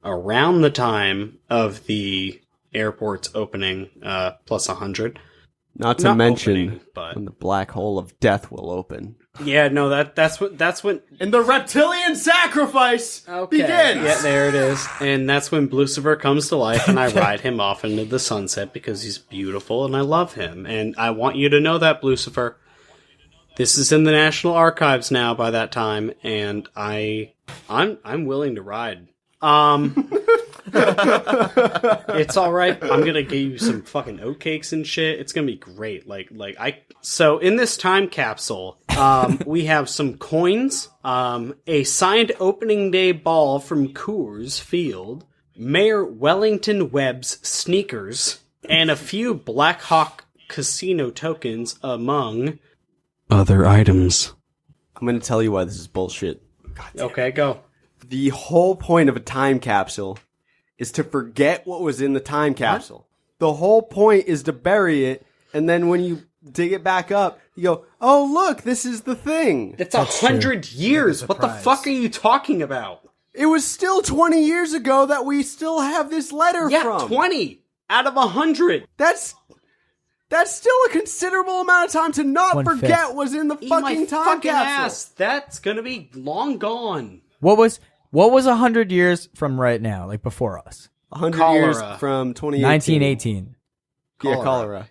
around the time of the airport's opening, plus 100. Not to Not mention opening, but- when the black hole of death will open. Yeah, no, that's when And the reptilian sacrifice begins! Yeah, there it is. And that's when Bluecifer comes to life, and I ride him off into the sunset because he's beautiful and I love him. And I want you to know that, Bluecifer. This is in the National Archives now by that time, and I'm willing to ride. It's all right. I'm gonna give you some fucking oatcakes and shit. It's gonna be great. So in this time capsule, we have some coins, a signed opening day ball from Coors Field. Mayor Wellington Webb's sneakers, and a few Black Hawk casino tokens, among other items. I'm going to tell you why this is bullshit. Okay, go. The whole point of a time capsule is to forget what was in the time capsule. The whole point is to bury it, and then when you dig it back up, you go, oh, look, this is the thing. It's 100 years. What the fuck are you talking about? It was still 20 years ago that we still have this letter from. 20 out of 100. That's still a considerable amount of time to not 1/5. forget was in the fucking time capsule. Ass. That's gonna be long gone. What was 100 years from right now, like before us? 100 years from 2018. 1918. Yeah, cholera.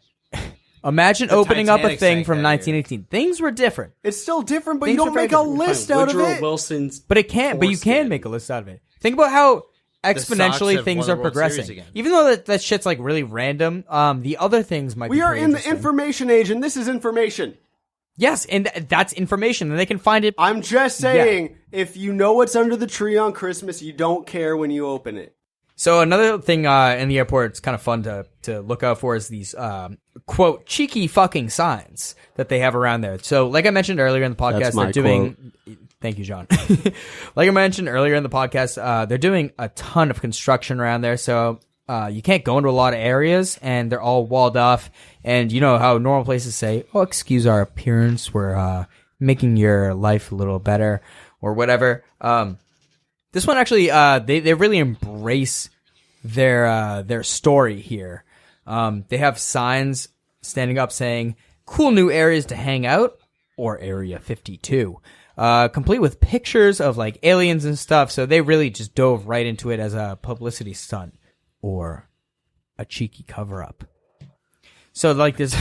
Imagine The opening up a Titanic thing sank from that 1918. Things were different, It's still different, but Things you are don't very make a different. list out of Woodrow it. Wilson's but it can't. But you can foreskin. make a list out of it. Think about how Sox exponentially have things won are the World Series progressing. again. Even though that shit's like really random, the other things might. We be are pretty in the interesting. information age, and this is information. Yes, and that's information, and they can find it. I'm just saying, if you know what's under the tree on Christmas, you don't care when you open it. So another thing in the airport, it's kind of fun to look out for is these quote cheeky fucking signs that they have around there. So like I mentioned earlier in the podcast, That's my they're doing. Thank you, John. Like I mentioned earlier in the podcast, they're doing a ton of construction around there. So you can't go into a lot of areas, and they're all walled off. And you know how normal places say, "Oh, excuse our appearance. We're making your life a little better," or whatever. This one actually, they really embrace their story here. They have signs standing up saying "Cool new areas to hang out" or Area 52, complete with pictures of like aliens and stuff. So they really just dove right into it as a publicity stunt or a cheeky cover up. So like there's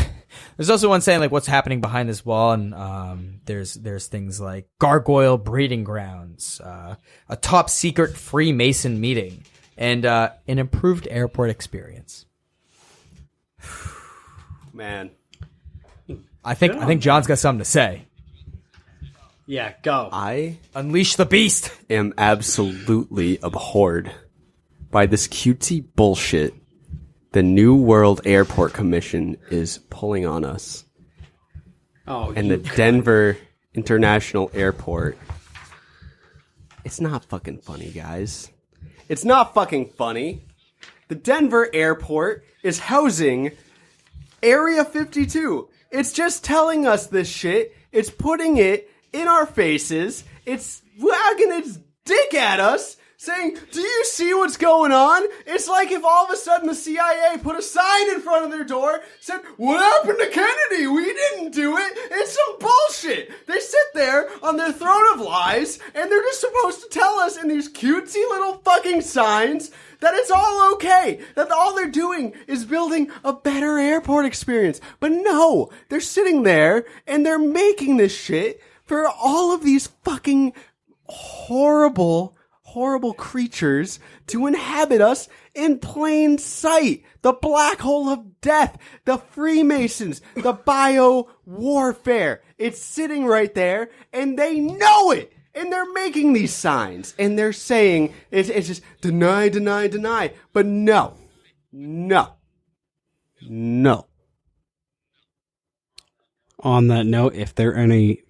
also one saying like what's happening behind this wall, and there's things like gargoyle breeding grounds, a top secret Freemason meeting, and an improved airport experience. Man. I think John's got something to say. Yeah, go. I Unleash the beast. am absolutely abhorred by this cutesy bullshit the New World Airport Commission is pulling on us. Oh, And the Denver International Airport. It's not fucking funny, guys. It's not fucking funny. The Denver Airport is housing Area 52. It's just telling us this shit. It's putting it in our faces. It's wagging its dick at us, saying, do you see what's going on? It's like if all of a sudden the CIA put a sign in front of their door, said, what happened to Kennedy? We didn't do it. It's some bullshit. They sit there on their throne of lies, and they're just supposed to tell us in these cutesy little fucking signs that it's all okay, that all they're doing is building a better airport experience. But no, they're sitting there, and they're making this shit for all of these fucking horrible creatures to inhabit us in plain sight. The black hole of death, the Freemasons, the bio-warfare. It's sitting right there, and they know it. And they're making these signs, and they're saying, it's just deny, deny, deny. But no. On that note, if there are any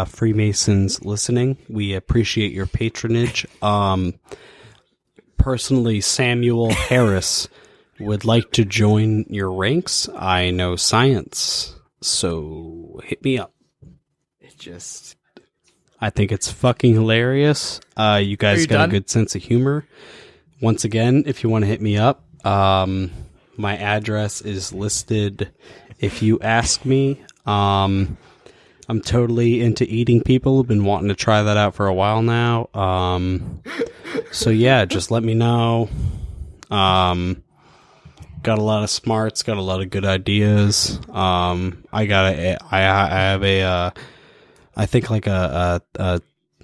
Freemasons listening, we appreciate your patronage. Personally, Samuel Harris would like to join your ranks. I know science, so hit me up. I think it's fucking hilarious. You guys got a good sense of humor. Once again, if you want to hit me up, my address is listed if you ask me. I'm totally into eating people. I've been wanting to try that out for a while now. So yeah, just let me know. Got a lot of smarts, got a lot of good ideas. I have I think like a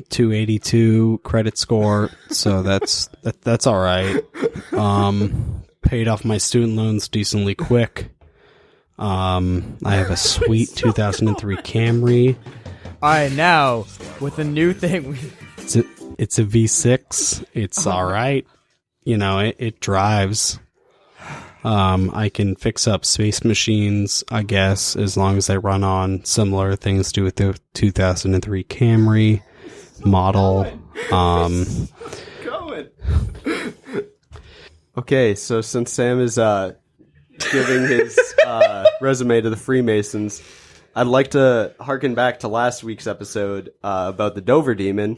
282 credit score, so that's all right. Paid off my student loans decently quick. I have a sweet 2003 Camry. All right, now with a new thing. It's a V6. It's all right. it drives. I can fix up space machines, I guess, as long as they run on similar things to with the 2003 Camry model. Going. Okay, so since Sam is giving his resume to the Freemasons, I'd like to harken back to last week's episode about the Dover Demon.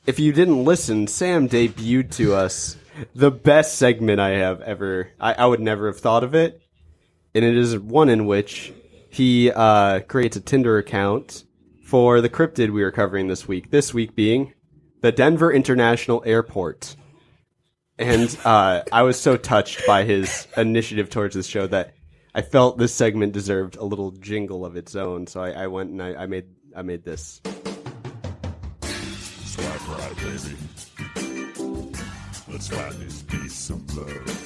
If you didn't listen, Sam debuted to us the best segment I have ever. I would never have thought of it, and it is one in which he creates a Tinder account for the cryptid we are covering this week. This week being the Denver International Airport. And I was so touched by his initiative towards this show that I felt this segment deserved a little jingle of its own. So I went and I made this. Swipe right, baby. Let's find this piece some love.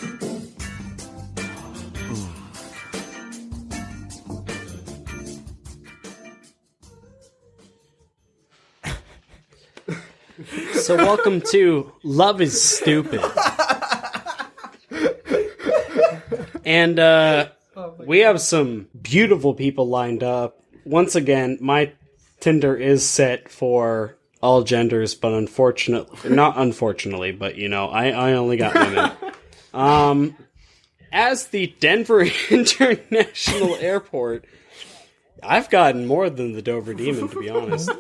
So welcome to Love is Stupid. And we have some beautiful people lined up. Once again, my Tinder is set for all genders, but not unfortunately, but I only got women. As the Denver International Airport, I've gotten more than the Dover Demon, to be honest.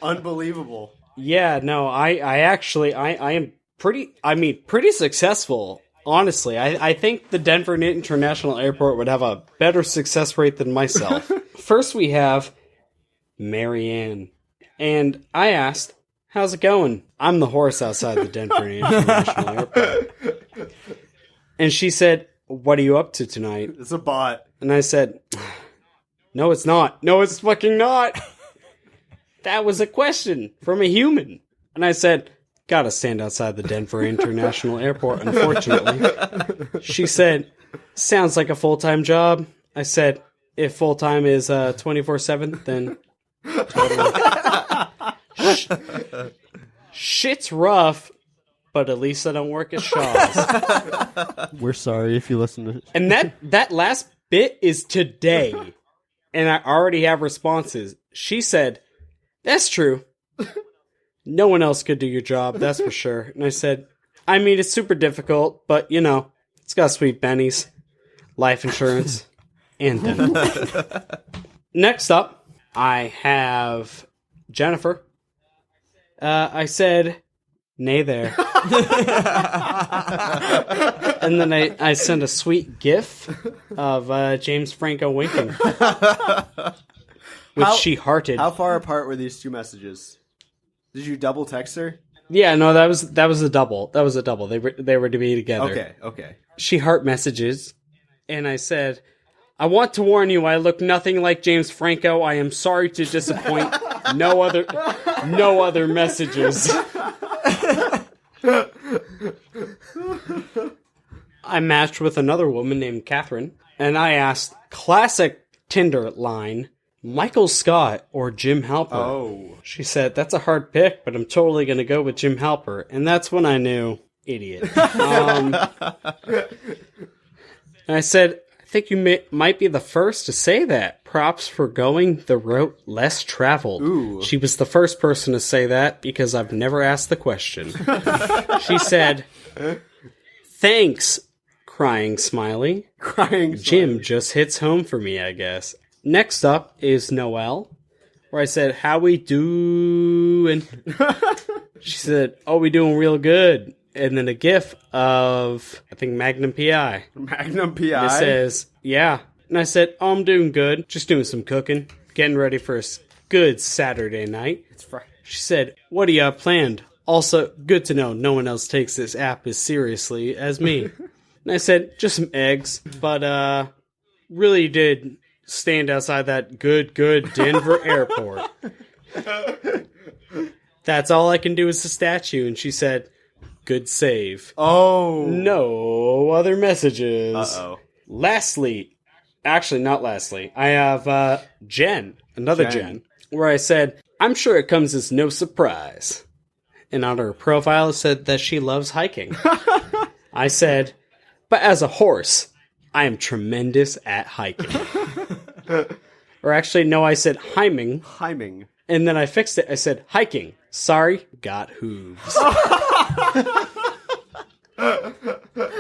Unbelievable. Yeah, no, I am pretty successful, honestly. I think the Denver International Airport would have a better success rate than myself. First we have Marianne. And I asked, how's it going? I'm the horse outside the Denver International Airport. And she said, what are you up to tonight? It's a bot. And I said, no, it's not. No, it's fucking not. That was a question from a human. And I said, gotta stand outside the Denver International Airport, unfortunately. She said, sounds like a full-time job. I said, if full-time is 24/7, then totally. Shit's rough, but at least I don't work at Shaw's. We're sorry if you listen to it. And that last bit is today. And I already have responses. She said, that's true. No one else could do your job, that's for sure. And I said, I mean, it's super difficult, but, it's got sweet bennies, life insurance, and dental. Next up, I have Jennifer. I said, nay there. And then I sent a sweet gif of James Franco winking. Which she hearted. How far apart were these two messages? Did you double text her? Yeah, no, that was a double. That was a double. They were to be together. Okay. She heart messages, and I said, I want to warn you, I look nothing like James Franco. I am sorry to disappoint. No other messages. I matched with another woman named Catherine, and I asked, classic Tinder line, Michael Scott or Jim Halper. Oh. She said, that's a hard pick, but I'm totally going to go with Jim Halper. And that's when I knew, idiot. And I said, I think you might be the first to say that. Props for going the route less traveled. Ooh. She was the first person to say that because I've never asked the question. She said, thanks, crying smiley. Jim just hits home for me, I guess. Next up is Noelle, where I said, how we doing? She said, oh, we doing real good. And then a gif of, I think, Magnum P.I. Magnum P.I.? And it says, yeah. And I said, oh, I'm doing good. Just doing some cooking. Getting ready for a good Saturday night. It's Friday. She said, what do you have planned? Also, good to know no one else takes this app as seriously as me. And I said, just some eggs. But, really did stand outside that good Denver airport. That's all I can do is a statue. And she said, good save. Oh. No other messages. Uh-oh. Actually, not lastly. I have Jen, another Jen, where I said, I'm sure it comes as no surprise. and on her profile it said that she loves hiking. I said, but as a horse, I am tremendous at hiking. Or actually, no, I said hyming. Hyming. And then I fixed it. I said, hiking. Sorry, got hooves.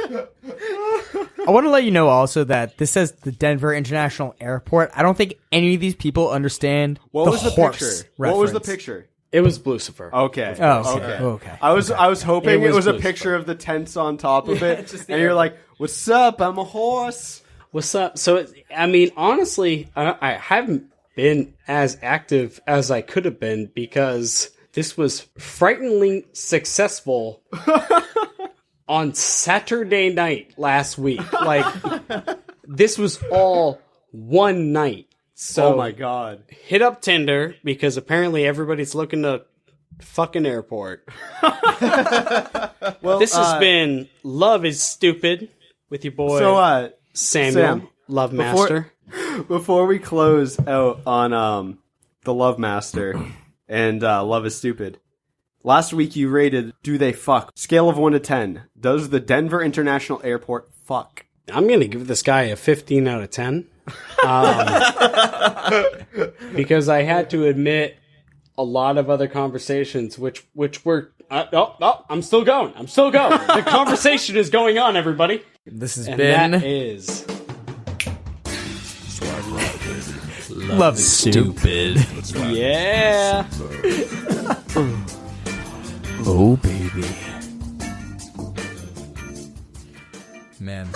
I want to let you know also that this says the Denver International Airport. I don't think any of these people understand What the was the horse picture? reference. What was the picture? It was Bluecifer. Okay. Oh, okay. I was hoping it was a Bluecifer. picture of the tents on top of it, and you're like, "What's up? I'm a horse." What's up? So, I mean, honestly, I haven't been as active as I could have been because this was frighteningly successful on Saturday night last week. Like, this was all one night. So, Oh my god. hit up Tinder because apparently everybody's looking to fucking airport. Well, This has been Love is Stupid with your boy Samuel, Sam, Love Master. before we close out on the Love Master and Love is Stupid. Last week you rated Do They Fuck? Scale of 1 to 10. Does the Denver International Airport fuck? I'm going to give this guy a 15 out of 10. Because I had to admit a lot of other conversations which were I'm still going. The conversation is going on, everybody. This has And been that is Love Stupid. yeah. Oh, baby. Man.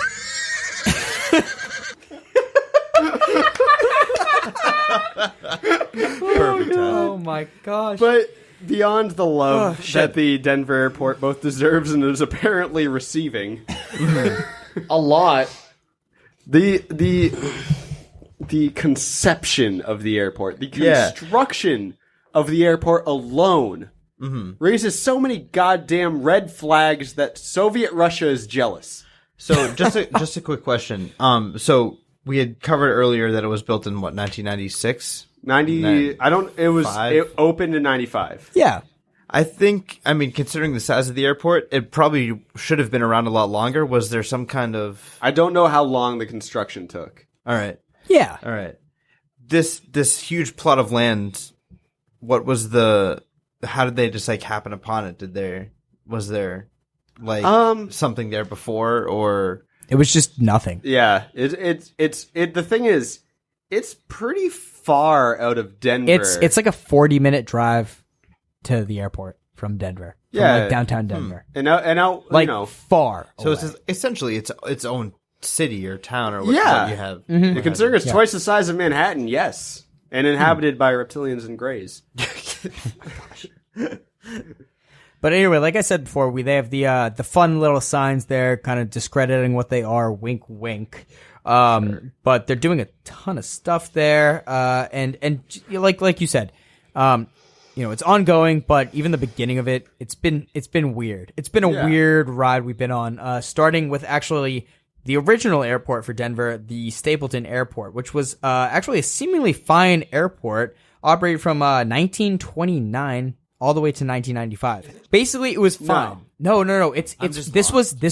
Perfect time. Oh, my gosh. But beyond the love that the Denver airport both deserves and is apparently receiving, A lot. the conception of the airport, the Yeah. construction of the airport alone raises so many goddamn red flags that Soviet Russia is jealous. So just a quick question. So we had covered earlier that it was built in what 1996. 90, it opened in 95. Yeah. I think, I mean, considering the size of the airport, it probably should have been around a lot longer. Was there some kind of? I don't know how long the construction took. All right, Yeah. all right. This huge plot of land. What was the? How did they just like happen upon it? Was there like something there before, or It was just nothing. Yeah, the thing is, it's pretty far out of Denver. It's like a 40-minute drive to the airport from Denver. From Yeah. like downtown Denver. and out Like you know, far. so away. it's essentially its own city or town or what, Yeah. what you have. you consider it's twice the size of Manhattan, yes, and inhabited by reptilians and greys. But anyway, like I said before, they have the fun little signs there, kind of discrediting what they are. Wink, wink. But they're doing a ton of stuff there, and like you said, it's ongoing. But even the beginning of it, it's been weird. It's been a weird ride we've been on. Starting with actually the original airport for Denver, the Stapleton Airport, which was actually a seemingly fine airport, operated from 1929 all the way to 1995. Basically, it was fine. No. This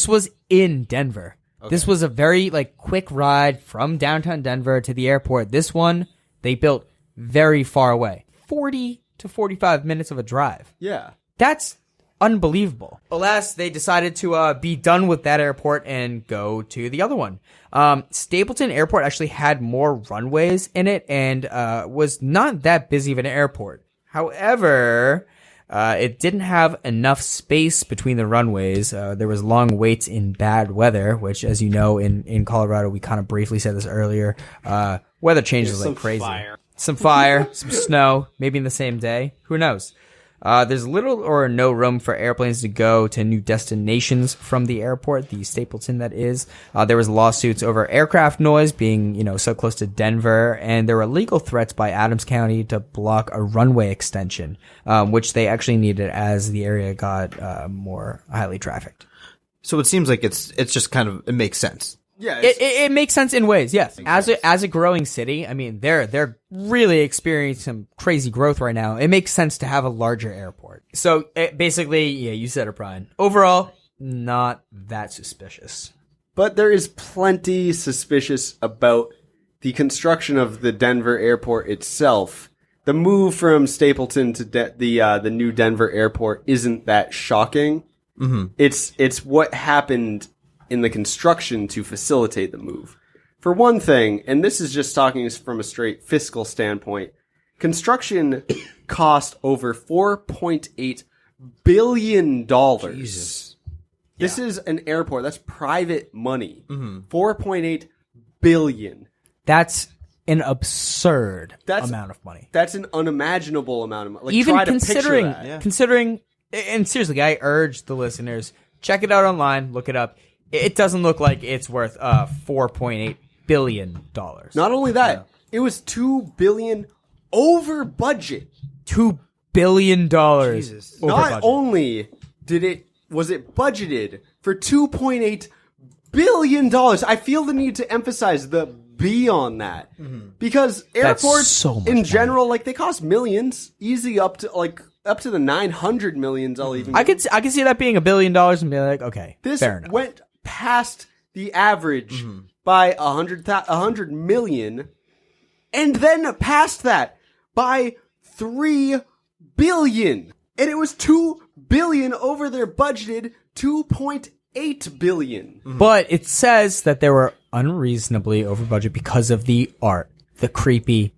was in Denver. Okay. This was a very quick ride from downtown Denver to the airport. This one they built very far away, 40 to 45 minutes of a drive. Yeah, That's unbelievable. Alas, they decided to be done with that airport and go to the other one. Stapleton Airport actually had more runways in it and was not that busy of an airport. However, it didn't have enough space between the runways. There was long waits in bad weather, which, as you know, in Colorado, we kind of briefly said this earlier. Weather changes like crazy. Some fire, some snow, maybe in the same day. Who knows? There's little or no room for airplanes to go to new destinations from the airport, the Stapleton that is. There was lawsuits over aircraft noise being, so close to Denver, and there were legal threats by Adams County to block a runway extension, which they actually needed as the area got more highly trafficked. So it seems like it's just kind of, it makes sense. Yeah, It makes sense in ways, yes. As a growing city, I mean, they're really experiencing some crazy growth right now. It makes sense to have a larger airport. So basically, yeah, you said it, Brian. Overall, not that suspicious. But there is plenty suspicious about the construction of the Denver airport itself. The move from Stapleton to the new Denver airport isn't that shocking. Mm-hmm. It's what happened in the construction to facilitate the move. For one thing, and this is just talking from a straight fiscal standpoint, construction cost over $4.8 billion. Jesus. This is an airport. That's private money. Mm-hmm. $4.8 billion. That's an absurd amount of money. That's an unimaginable amount of money. Like, Even try to considering, picture that. considering, and seriously, I urge the listeners, check it out online, look it up. It doesn't look like it's worth $4.8 billion. Not only that, it was $2 billion over budget. $2 billion. Jesus. Over Not budget. only was it budgeted for $2.8 billion. I feel the need to emphasize the B on that. Mm-hmm. Because airports so much in general, like, they cost millions, easy up to the 900 millions. I'll even I could see that being $1 billion and be like, okay, this fair enough. went past the average by 100 million, and then past that by 3 billion, and it was 2 billion over their budgeted 2.8 billion. But it says that they were unreasonably over budget because of the art, the creepy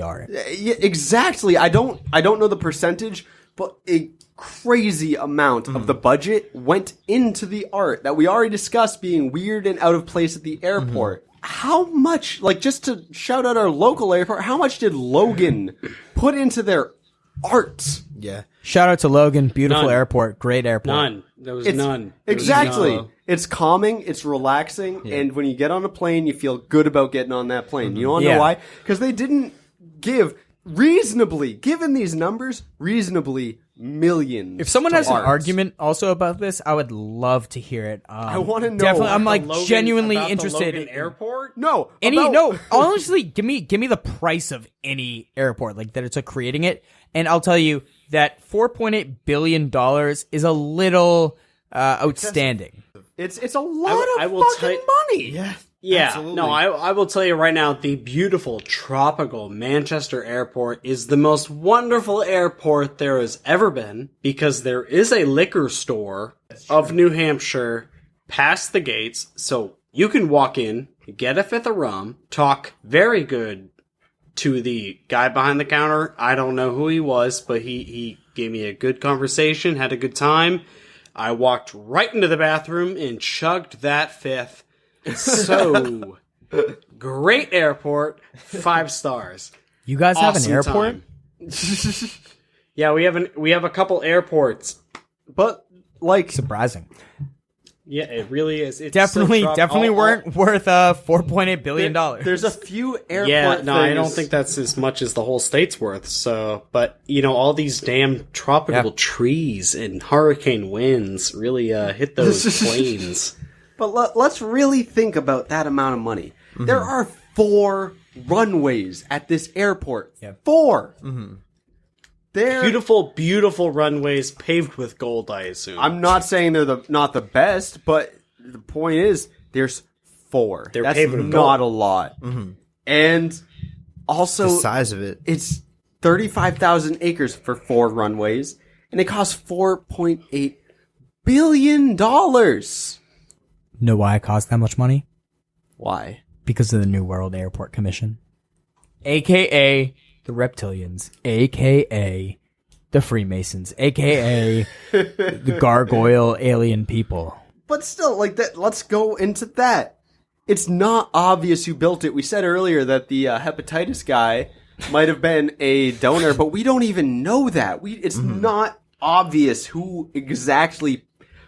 art. Yeah, exactly. I don't know the percentage, but a crazy amount of the budget went into the art that we already discussed being weird and out of place at the airport. How much, like, just to shout out our local airport, how much did Logan put into their art? Yeah. Shout out to Logan, beautiful None. airport, great airport. None. There was none. Exactly. No. It's calming, it's relaxing, and when you get on a plane, you feel good about getting on that plane. You want to Yeah. know why? Because they didn't give reasonably, given these numbers, reasonably millions. If someone to has an art. argument also about this, I would love to hear it. I want to know. Definitely, I'm like Logan- genuinely about the interested. Logan Airport? no, No, honestly, give me the price of any airport like that it took creating it, and I'll tell you that $4.8 billion is a little outstanding. It's a lot I of will fucking money. Yeah. Yeah, Absolutely. no, I will tell you right now, the beautiful tropical Manchester Airport is the most wonderful airport there has ever been, because there is a liquor store of New Hampshire past the gates, so you can walk in, get a fifth of rum, talk very good to the guy behind the counter. I don't know who he was, but he gave me a good conversation, had a good time. I walked right into the bathroom and chugged that fifth. So, great airport, 5 stars. You guys have an Awesome airport? time. Yeah, we have a couple airports. But like, Surprising. Yeah, it really is. It's Definitely so weren't worth $4.8 billion. there's a few airport Yeah, no, I don't things- think that's as much as the whole state's worth. So, but you know, all these damn tropical trees and hurricane winds really hit those planes. But let's really think about that amount of money. There are 4 runways at this airport. 4. They're Beautiful, beautiful runways paved with gold, I assume. I'm not saying they're not the best, but the point is there's 4. They're That's paved with not gold. a lot. And also, The size of it. it's 35,000 acres for 4 runways, and it costs $4.8 billion. Know why it cost that much money? Why? Because of the New World Airport Commission. AKA the reptilians. AKA the Freemasons. AKA the gargoyle alien people. But still, like that. Let's go into that. It's not obvious who built it. We said earlier that the hepatitis guy might have been a donor, but we don't even know that. It's not obvious who exactly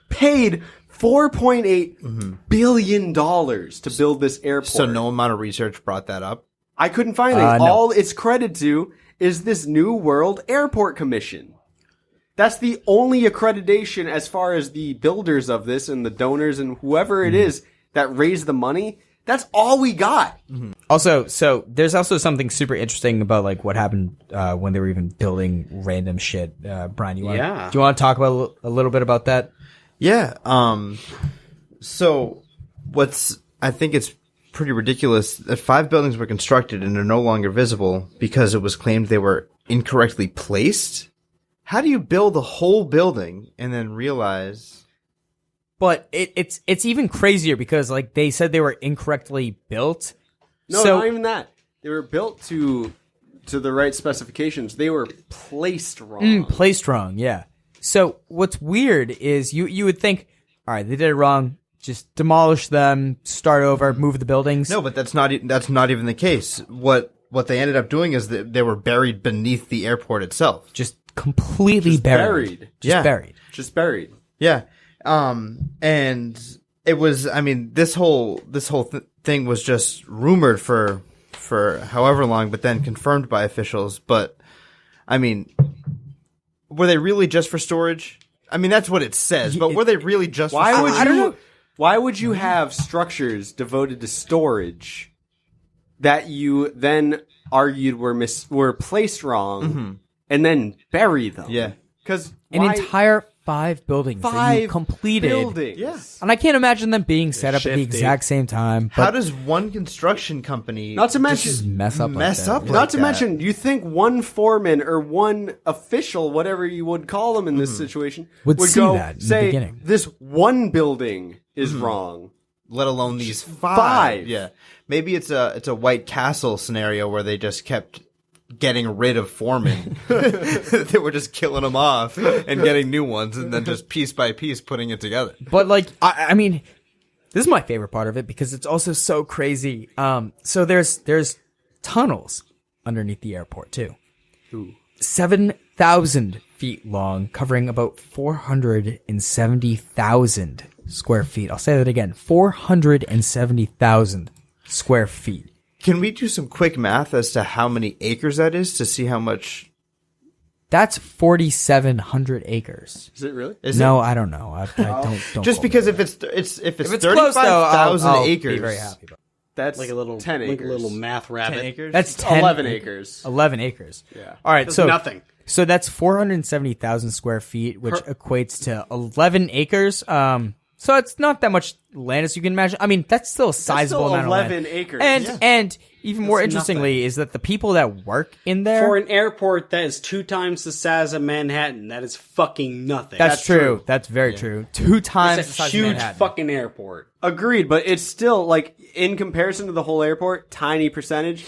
paid $4.8 billion to build this airport. So no amount of research brought that up. I couldn't find it. No. All it's credited to is this New World Airport Commission. That's the only accreditation as far as the builders of this and the donors and whoever it is. that raised the money. That's all we got. Also, so there's also something super interesting about like what happened when they were even building random shit. Brian, do you want to talk about a little bit about that? Yeah. So I think it's pretty ridiculous that 5 buildings were constructed and are no longer visible because it was claimed they were incorrectly placed. How do you build a whole building and then realize? But it's even crazier because like they said they were incorrectly built. No, so, not even that. They were built to the right specifications. They were placed wrong. Placed wrong, yeah. So what's weird is you would think, all right, they did it wrong. Just demolish them, start over, move the buildings. No, but that's not even the case. What they ended up doing is that they were buried beneath the airport itself. Just completely buried. Just buried. Yeah. And it was, I mean, this whole thing was just rumored for however long, but then confirmed by officials. But I mean, were they really just for storage? I mean, that's what it says, but were they really just for storage? I don't know. Why would you have structures devoted to storage that you then argued were placed wrong and then bury them? Yeah. Because an entire 5 buildings that you completed. Buildings. Yeah. And I can't imagine them being set up at the exact same time. But How does one construction company Not to mention- just mess up like that? like Not to that? mention, you think one foreman or one official, whatever you would call them in this situation, Would see go that in the say, beginning. this one building is wrong. let alone these 5. 5. Yeah. Maybe it's a White Castle scenario where they just kept getting rid of foremen. They were just killing them off and getting new ones and then just piece by piece putting it together. But like, I mean, this is my favorite part of it because it's also so crazy. So there's tunnels underneath the airport too. 7,000 feet long, covering about 470,000 square feet. I'll say that again. 470,000 square feet. Can we do some quick math as to how many acres that is to see how much? That's 4,700 acres. Is it really? No, I don't know. I don't Just quote because me. if it's If it's close, though, I'll 35,000 acres, be very happy. About it. That's Like a little 10 acres. like a little math rabbit. 10 acres. That's 10, 11 acres. 11 acres. Yeah. All right. That's So nothing. So that's 470,000 square feet, which equates to 11 acres. So it's not that much land as you can imagine. I mean, that's still a sizable still amount of 11 land. acres. And even more interestingly is that the people that work in there. For an airport that is 2 times the size of Manhattan, that is fucking nothing. That's true. That's very true. 2 times It's the a size huge of Manhattan. fucking airport. Agreed, but it's still, like, in comparison to the whole airport, tiny percentage,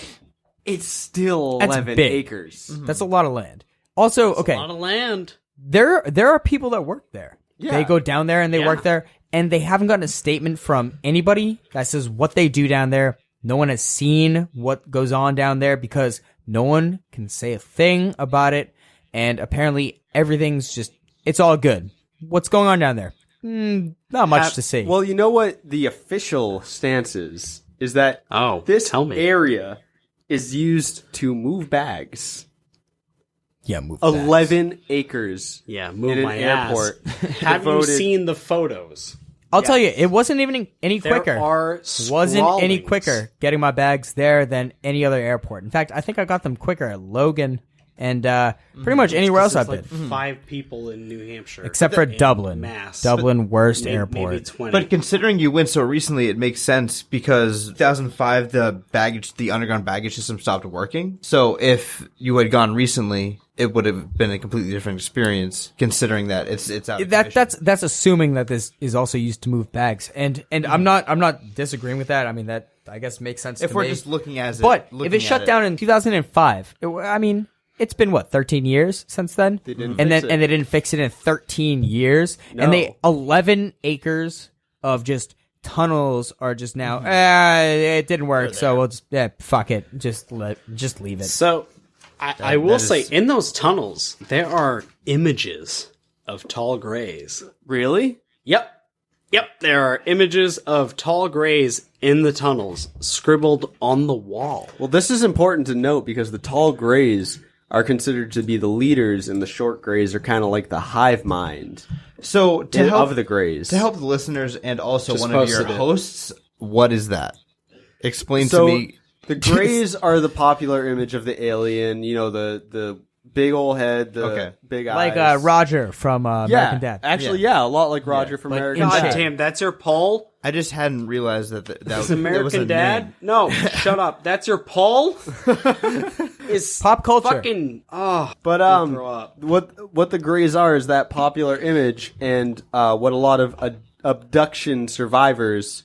it's still That's 11 big. acres. That's a lot of land. Also, okay, A lot of land. there are people that work there. Yeah. They go down there and they Yeah. work there, and they haven't gotten a statement from anybody that says what they do down there. No one has seen what goes on down there because no one can say a thing about it, and apparently everything's just, it's all good. What's going on down there? Not much to see. Well, you know what the official stance is that this tell me. area is used to move bags. yeah, move bags. 11 acres. Yeah, move in an my airport. ass. Have you devoted- seen the photos? I'll tell you, it wasn't even any quicker. There are Wasn't any scrawlings. quicker getting my bags there than any other airport. In fact, I think I got them quicker at Logan and pretty much anywhere else I've It's been. like 5 people in New Hampshire. Except for In Dublin. mass. Dublin, worst Maybe airport. 20. But considering you went so recently, it makes sense because 2005 the underground baggage system stopped working. So if you had gone recently, it would have been a completely different experience. Considering that it's out. Of commission. That's assuming that this is also used to move bags, and I'm not disagreeing with that. I mean that I guess makes sense. if to we're me. just looking at it, But if looking it shut at down in 2005, I mean it's been what 13 years since then. They didn't and fix then it. and they didn't fix it in 13 years, and they 11 acres of just tunnels are just now. It didn't work, so we'll just fuck it, just leave it. So, I will that say, is- in those tunnels, there are images of tall grays. Really? Yep. There are images of tall grays in the tunnels, scribbled on the wall. Well, this is important to note because the tall grays are considered to be the leaders, and the short grays are kind of like the hive mind So of the grays. to help the listeners and also Just one of your posted it. hosts, what is that? Explain So, to me. the grays are the popular image of the alien. You know, the big old head, the Okay. big Like eyes. Roger from yeah, American Dad. actually, yeah, a lot like Roger from Like American in God shape. Dad. damn, that's your poll? I just hadn't realized that that Is was a American Dad? name. No, shut up. That's your poll? Is Pop culture. fucking But throw up. what the grays are is that popular image, and what a lot of abduction survivors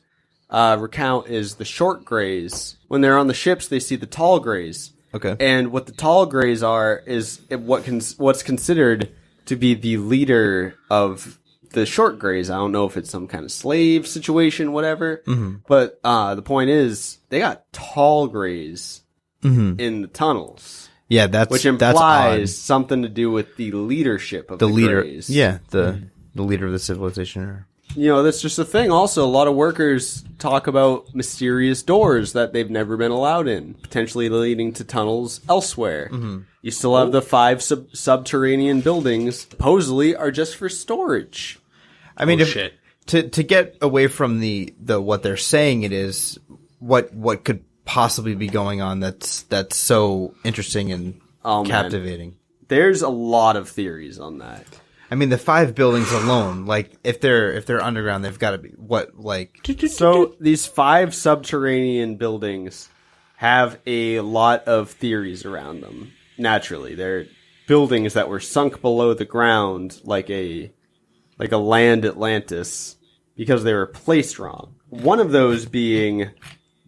recount is the short grays. When they're on the ships, they see the tall grays. Okay. And what the tall grays are is what's considered to be the leader of the short grays. I don't know if it's some kind of slave situation, whatever. Mm-hmm. But the point is, they got tall grays in the tunnels, Yeah, that's which that's implies odd. something to do with the leadership of The the leader. grays. Yeah, the leader of the civilization. You know, that's just a thing. Also, a lot of workers talk about mysterious doors that they've never been allowed in, potentially leading to tunnels elsewhere. You still have the 5 subterranean buildings, supposedly are just for storage. I mean, shit. to get away from the what they're saying, it is what could possibly be going on that's so interesting and Oh, man. captivating. There's a lot of theories on that. I mean, the 5 buildings alone, like if they're underground, they've got to be So these 5 subterranean buildings have a lot of theories around them. Naturally, they're buildings that were sunk below the ground like a land Atlantis because they were placed wrong. One of those being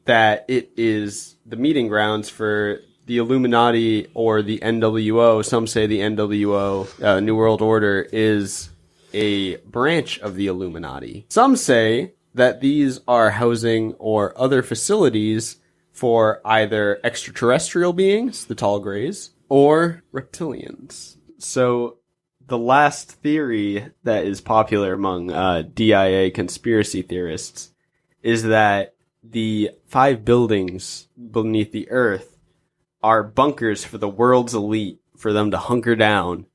that it is the meeting grounds for the Illuminati or the NWO. Some say the NWO, New World Order, is a branch of the Illuminati. Some say that these are housing or other facilities for either extraterrestrial beings, the tall grays, or reptilians. So the last theory that is popular among DIA conspiracy theorists is that the 5 buildings beneath the earth are bunkers for the world's elite, for them to hunker down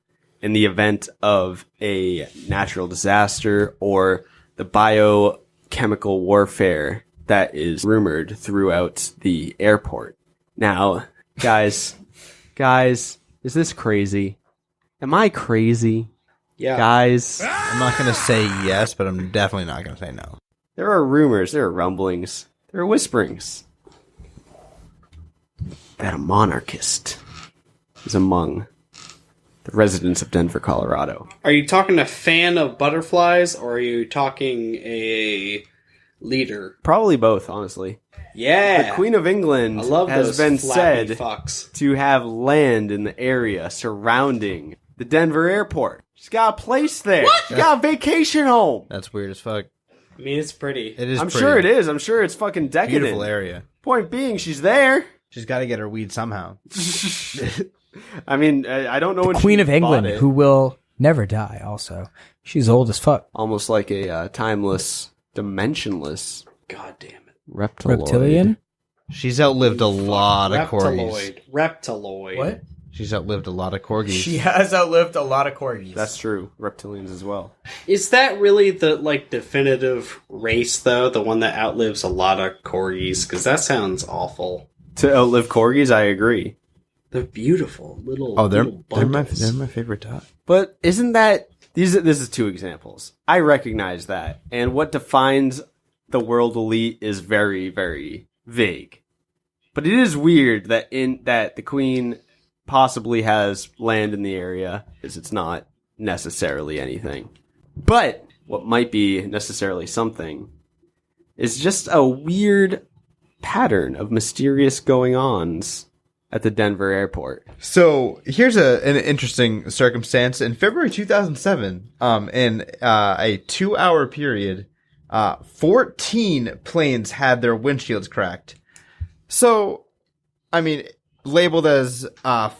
in the event of a natural disaster or the biochemical warfare that is rumored throughout the airport. Now, guys, is this crazy? Am I crazy? Yeah. Guys, I'm not going to say yes, but I'm definitely not going to say no. there are rumors, there are rumblings, there are whisperings that a monarchist is among the residents of Denver, Colorado. Are you talking a fan of butterflies, or are you talking a leader? Probably both, honestly. Yeah. The Queen of England I love has those been flappy said fucks. to have land in the area surrounding the Denver airport. She's got a place there. She's got a vacation home. That's weird as fuck. I mean, it's pretty. It is. I'm pretty. sure it is. I'm sure it's fucking decadent. Beautiful area. Point being, she's there. She's got to get her weed somehow. I mean, I don't know when Queen she of England, bought it. who will never die. Also, she's old as fuck. Almost like a timeless, dimensionless God damn it. Reptilian. She's outlived a lot of corgis. Reptiloid. What? She's outlived a lot of corgis. She has outlived a lot of corgis. That's true. Reptilians as well. Is that really the definitive race though? The one that outlives a lot of corgis? Because that sounds awful. To outlive corgis, I agree. They're beautiful little. Oh, they're little my bundles. favorite type. But isn't that this is 2 examples. I recognize that. And what defines the world elite is very, very vague. But it is weird that the Queen possibly has land in the area, because it's not necessarily anything. But what might be necessarily something is just a weird pattern of mysterious going-ons at the Denver airport. So here's an interesting circumstance. In February 2007, in a 2-hour period, 14 planes had their windshields cracked. So, I mean, labeled as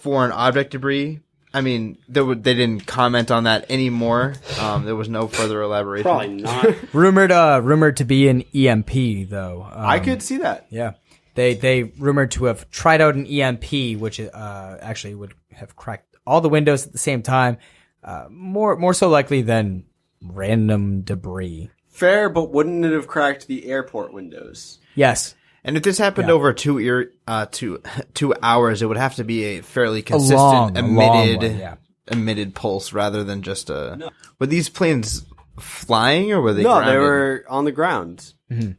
foreign object debris. I mean, they didn't comment on that anymore. There was no further elaboration. Probably not. rumored to be an EMP though. I could see that. Yeah. They rumored to have tried out an EMP, which actually would have cracked all the windows at the same time. More so likely than random debris. Fair, but wouldn't it have cracked the airport windows? Yes. And if this happened over 2 hours, it would have to be a fairly consistent long emitted one, yeah. emitted pulse rather than just a. No. Were these planes flying or were they? No, grounded? they were on the ground. Mm-hmm.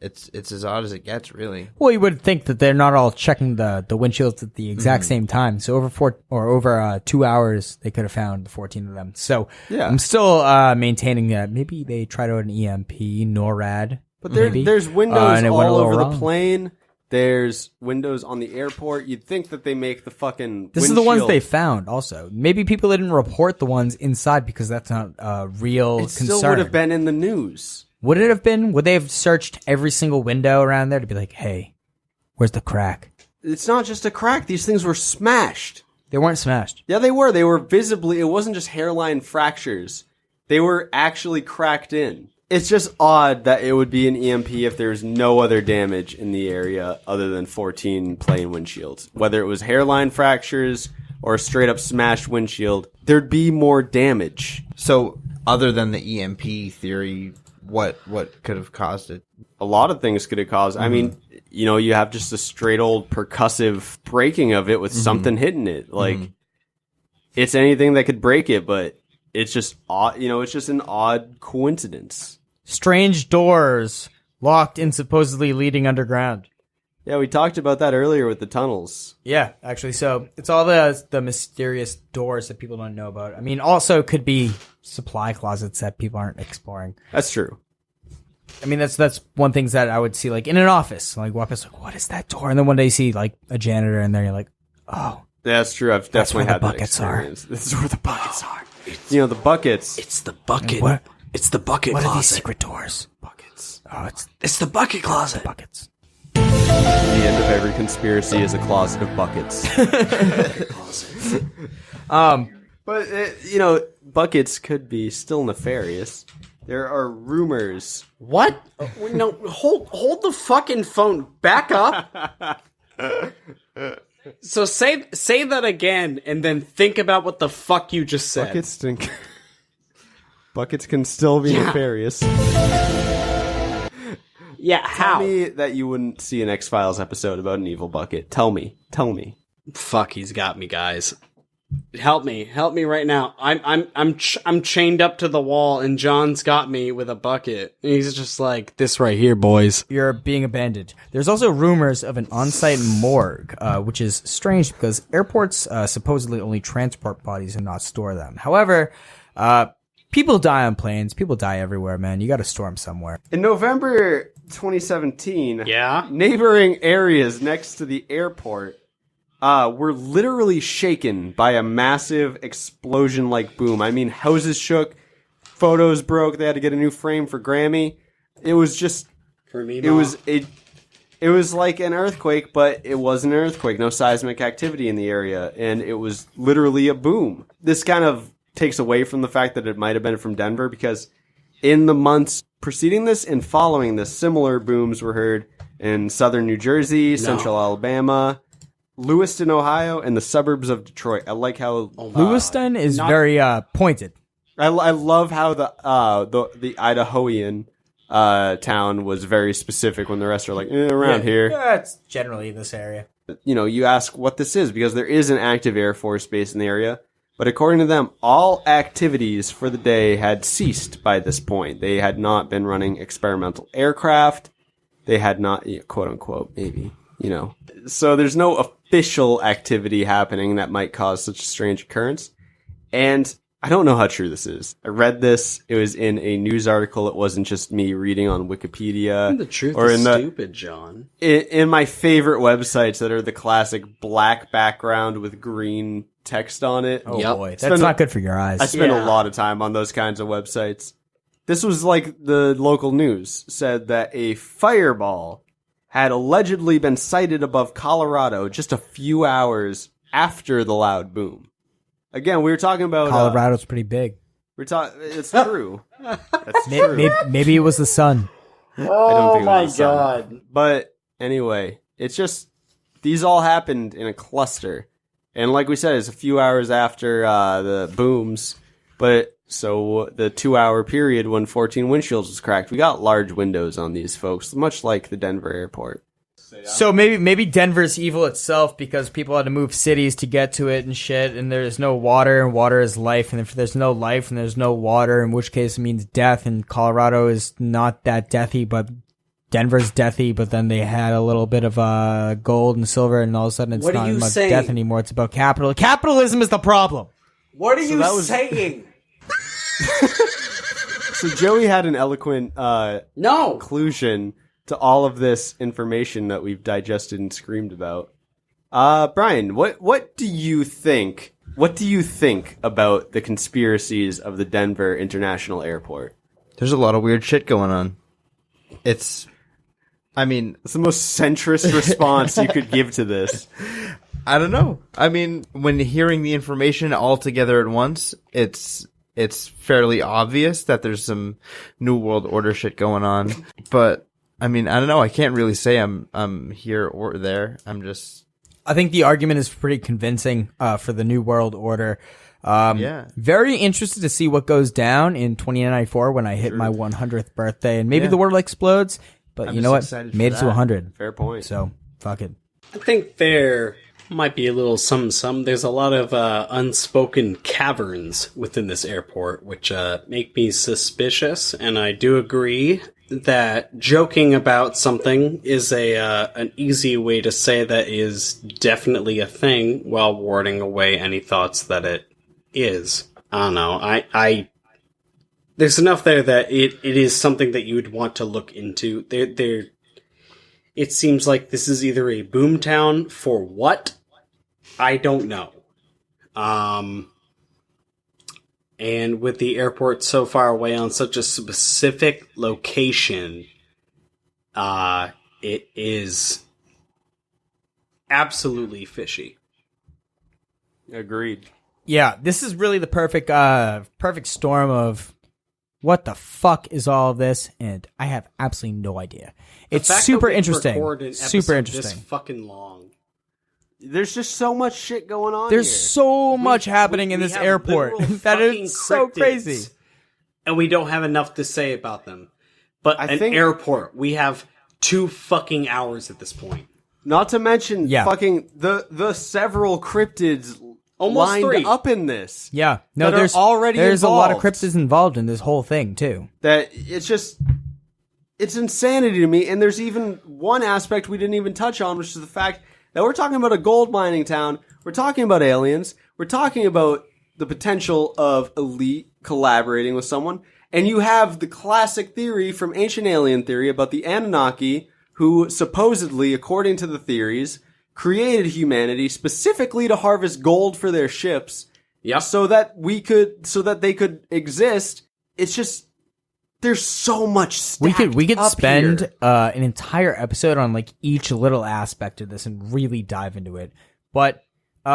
It's as odd as it gets, really. Well, you would think that they're not all checking the windshields at the exact same time. So over 2 hours, they could have found 14 of them. So yeah. I'm still maintaining that maybe they tried out an EMP, NORAD. But there's windows all over the wrong. plane. There's windows on the airport. You'd think that they make the fucking This is the ones they found also. Maybe people didn't report the ones inside because that's not a real concern. It still would have been in the news. Would it have been? Would they have searched every single window around there to be like, hey, where's the crack? It's not just a crack. These things were smashed. They weren't smashed. Yeah, they were. They were visibly, it wasn't just hairline fractures. They were actually cracked in. It's just odd that it would be an EMP if there's no other damage in the area other than 14 plane windshields. Whether it was hairline fractures or a straight up smashed windshield, there'd be more damage. So, other than the EMP theory, what could have caused it? A lot of things could have caused. I mean, you have just a straight old percussive breaking of it with something hitting it. Like, it's anything that could break it, but it's just odd. It's just an odd coincidence. Strange doors locked and supposedly leading underground. Yeah, we talked about that earlier with the tunnels. Yeah, actually. So it's all the mysterious doors that people don't know about. I mean, also could be supply closets that people aren't exploring. That's true. I mean, that's one thing that I would see, like, in an office. Like, walk us, like, what is that door? And then one day you see, like, a janitor in there, you're like, oh. That's true. I've definitely had that experience. Are. This is where the buckets are. The buckets. It's the bucket. What? It's the bucket What closet. are these secret doors? Buckets. Oh, It's the bucket closet. buckets. The end of every conspiracy is a closet of buckets. But buckets could be still nefarious. There are rumors. What? No, hold the fucking phone. Back up. So say that again, and then think about what the fuck you just said. Buckets stink. Buckets can still be nefarious. Yeah, how? Tell me that you wouldn't see an X-Files episode about an evil bucket. Tell me. Fuck, he's got me, guys. Help me right now. I'm chained up to the wall, and John's got me with a bucket. And he's just like, this right here, boys. You're being abandoned. There's also rumors of an on-site morgue, which is strange because airports supposedly only transport bodies and not store them. However, people die on planes. People die everywhere, man. You got to store them somewhere. In November 2017, Yeah? neighboring areas next to the airport were literally shaken by a massive explosion-like boom. I mean, houses shook, photos broke. They had to get a new frame for Grammy. It was just, For me, it was like an earthquake, but it wasn't an earthquake. No seismic activity in the area, and it was literally a boom. This kind of takes away from the fact that it might have been from Denver, because in the months preceding this and following this, similar booms were heard in southern New Jersey, central Alabama, Lewiston, Ohio, and the suburbs of Detroit. I like how Lewiston is very pointed. I love how the Idahoan town was very specific when the rest are like around here. Yeah, it's generally this area. You ask what this is because there is an active Air Force base in the area. But according to them, all activities for the day had ceased by this point. They had not been running experimental aircraft. They had not, quote unquote, maybe, So there's no official activity happening that might cause such a strange occurrence. And I don't know how true this is. I read this. It was in a news article. It wasn't just me reading on Wikipedia. The truth or is in stupid, John. In my favorite websites that are the classic black background with green text on it. Oh Yep. boy, that's not good for your eyes. I spend Yeah. a lot of time on those kinds of websites. This was like the local news said that a fireball had allegedly been sighted above Colorado just a few hours after the loud boom. Again, we were talking about Colorado's pretty big. It's true. That's true. Maybe it was the sun. I don't think it was the sun. But anyway, it's just these all happened in a cluster. And like we said, it's a few hours after the booms, but so the 2-hour period when 14 windshields was cracked, we got large windows on these folks, much like the Denver airport. So maybe Denver's evil itself because people had to move cities to get to it and shit, and there's no water, and water is life, and if there's no life and there's no water, in which case it means death, and Colorado is not that deathy, but Denver's deathy, but then they had a little bit of gold and silver, and all of a sudden it's What are not you much saying? death anymore. It's about capital. Capitalism is the problem. What are you saying? So Joey had an eloquent No. conclusion to all of this information that we've digested and screamed about. Brian, what do you think? What do you think about the conspiracies of the Denver International Airport? There's a lot of weird shit going on. It's the most centrist response you could give to this. I don't know. I mean, when hearing the information all together at once, it's fairly obvious that there's some New World Order shit going on. But I mean, I don't know. I can't really say I'm here or there. I think the argument is pretty convincing for the New World Order. Very interested to see what goes down in 2094 when I hit my 100th birthday, and maybe the world explodes. But you know what? Made it to 100. Fair point. So fuck it. I think there might be a little some. There's a lot of unspoken caverns within this airport, which make me suspicious. And I do agree that joking about something is an easy way to say that is definitely a thing, while warding away any thoughts that it is. I don't know. I there's enough there that it is something that you would want to look into. It seems like this is either a boomtown for what? I don't know. And with the airport so far away on such a specific location, it is absolutely fishy. Agreed. Yeah, this is really the perfect storm of what the fuck is all of this, and I have absolutely no idea. It's The fact super that we interesting. record an Super episode interesting. This fucking long. There's just so much shit going on There's here. so much happening in We this have airport literal that fucking is so cryptids, crazy. and we don't have enough to say about them. But I an think- airport, we have 2 fucking hours at this point. Not to mention Yeah. fucking the several cryptids Almost lined 3. up in this. Yeah, no, that are there's already there's a lot of involved. cryptids involved in this whole thing too. That it's insanity to me. And there's even one aspect we didn't even touch on, which is the fact that we're talking about a gold mining town. We're talking about aliens. We're talking about the potential of elite collaborating with someone. And you have the classic theory from ancient alien theory about the Anunnaki, who supposedly, according to the theories, created humanity specifically to harvest gold for their ships. Yep. So that they could exist. It's just, there's so much stacked We could up spend here. an entire episode on like each little aspect of this and really dive into it, but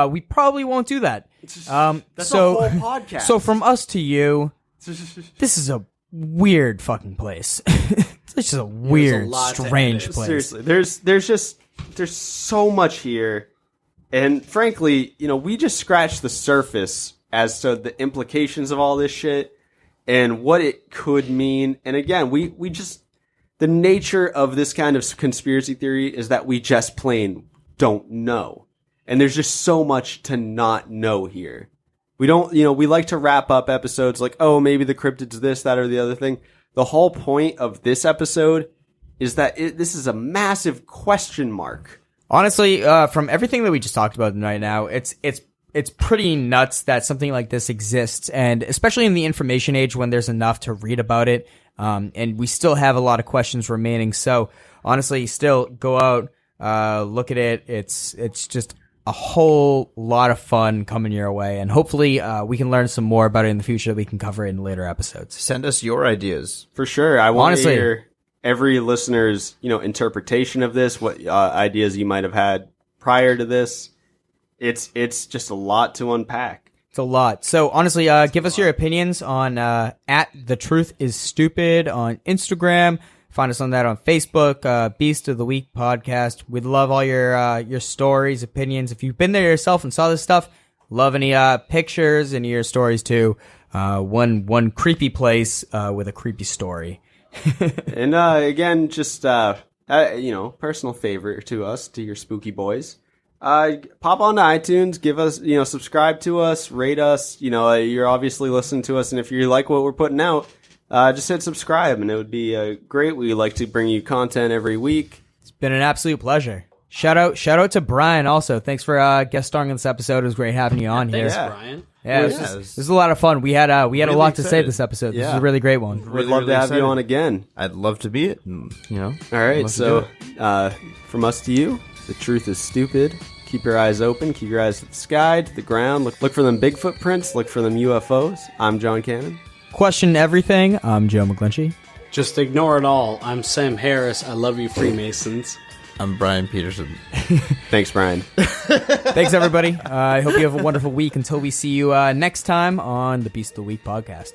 we probably won't do that. That's so a whole podcast. So from us to you, this is a weird fucking place. It's just a weird, lot to strange edit. place. Seriously, there's so much here, and frankly, we just scratched the surface as to the implications of all this shit and what it could mean. And again, we just, the nature of this kind of conspiracy theory is that we just plain don't know, and there's just so much to not know here. We don't, we like to wrap up episodes like, oh, maybe the cryptid's this, that, or the other thing. The whole point of this episode is that this is a massive question mark. Honestly, from everything that we just talked about right now, it's pretty nuts that something like this exists, and especially in the information age when there's enough to read about it, and we still have a lot of questions remaining. So honestly, still go out, look at it. It's just a whole lot of fun coming your way, and hopefully we can learn some more about it in the future that we can cover in later episodes. Send us your ideas. For sure. I want to Honestly. hear every listener's, interpretation of this, what ideas you might have had prior to this. It's just a lot to unpack. It's a lot. So honestly, give us your opinions on at The Truth Is Stupid on Instagram, Find us on that on Facebook, Beast of the Week podcast. We'd love all your stories, opinions. If you've been there yourself and saw this stuff, love any pictures and your stories too. One creepy place with a creepy story. And again, just personal favor to us, to your spooky boys. Pop on to iTunes, give us, subscribe to us, rate us. You're obviously listening to us, and if you like what we're putting out, just hit subscribe, and it would be great. We like to bring you content every week. It's been an absolute pleasure. Shout out to Brian also. Thanks for guest starring in this episode. It was great having you on here. Thanks, Brian. Yeah, this was a lot of fun. We had a lot to say excited. this episode. This Yeah. is a really great one. We'd love to have you excited. on again. I'd love to be it. All right, so from us to you, the truth is stupid. Keep your eyes open. Keep your eyes to the sky, to the ground. Look for them Bigfoot prints. Look for them UFOs. I'm John Cannon. Question everything. I'm Joe McGlinchey. Just ignore it all. I'm Sam Harris. I love you, Freemasons. I'm Brian Peterson. Thanks, Brian. Thanks, everybody. I hope you have a wonderful week until we see you next time on the Beast of the Week podcast.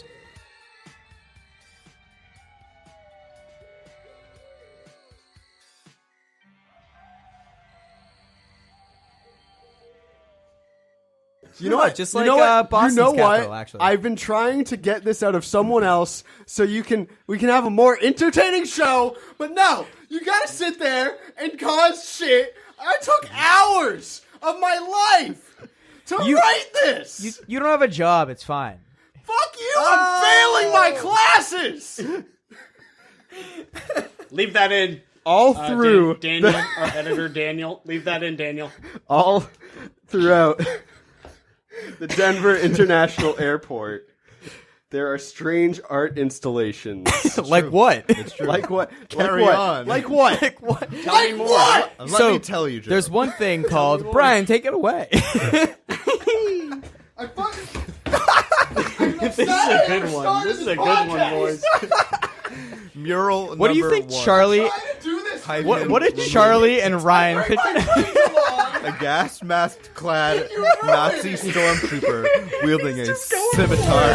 You know what? Just you like know what? Boston's you know capital, what? actually. I've been trying to get this out of someone else so we can have a more entertaining show, but no, you gotta sit there and cause shit. I took hours of my life to write this. You don't have a job. It's fine. Fuck you! I'm failing my classes. Leave that in. All through Daniel, our editor Daniel. Leave that in, Daniel. all throughout the Denver International Airport, there are strange art installations. Like what? Like what? Carry like what? on. Like what? Like what? Tell me more. Let me tell you, Joe. There's one thing called Brian. Take it away. I fucking. This is a good one. This is a good one, boys. mural. What do you think, Charlie? What did Charlie and Ryan? A gas mask clad Nazi stormtrooper wielding a scimitar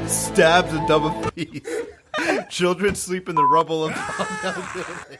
stabs a double piece. Children sleep in the rubble of compound building.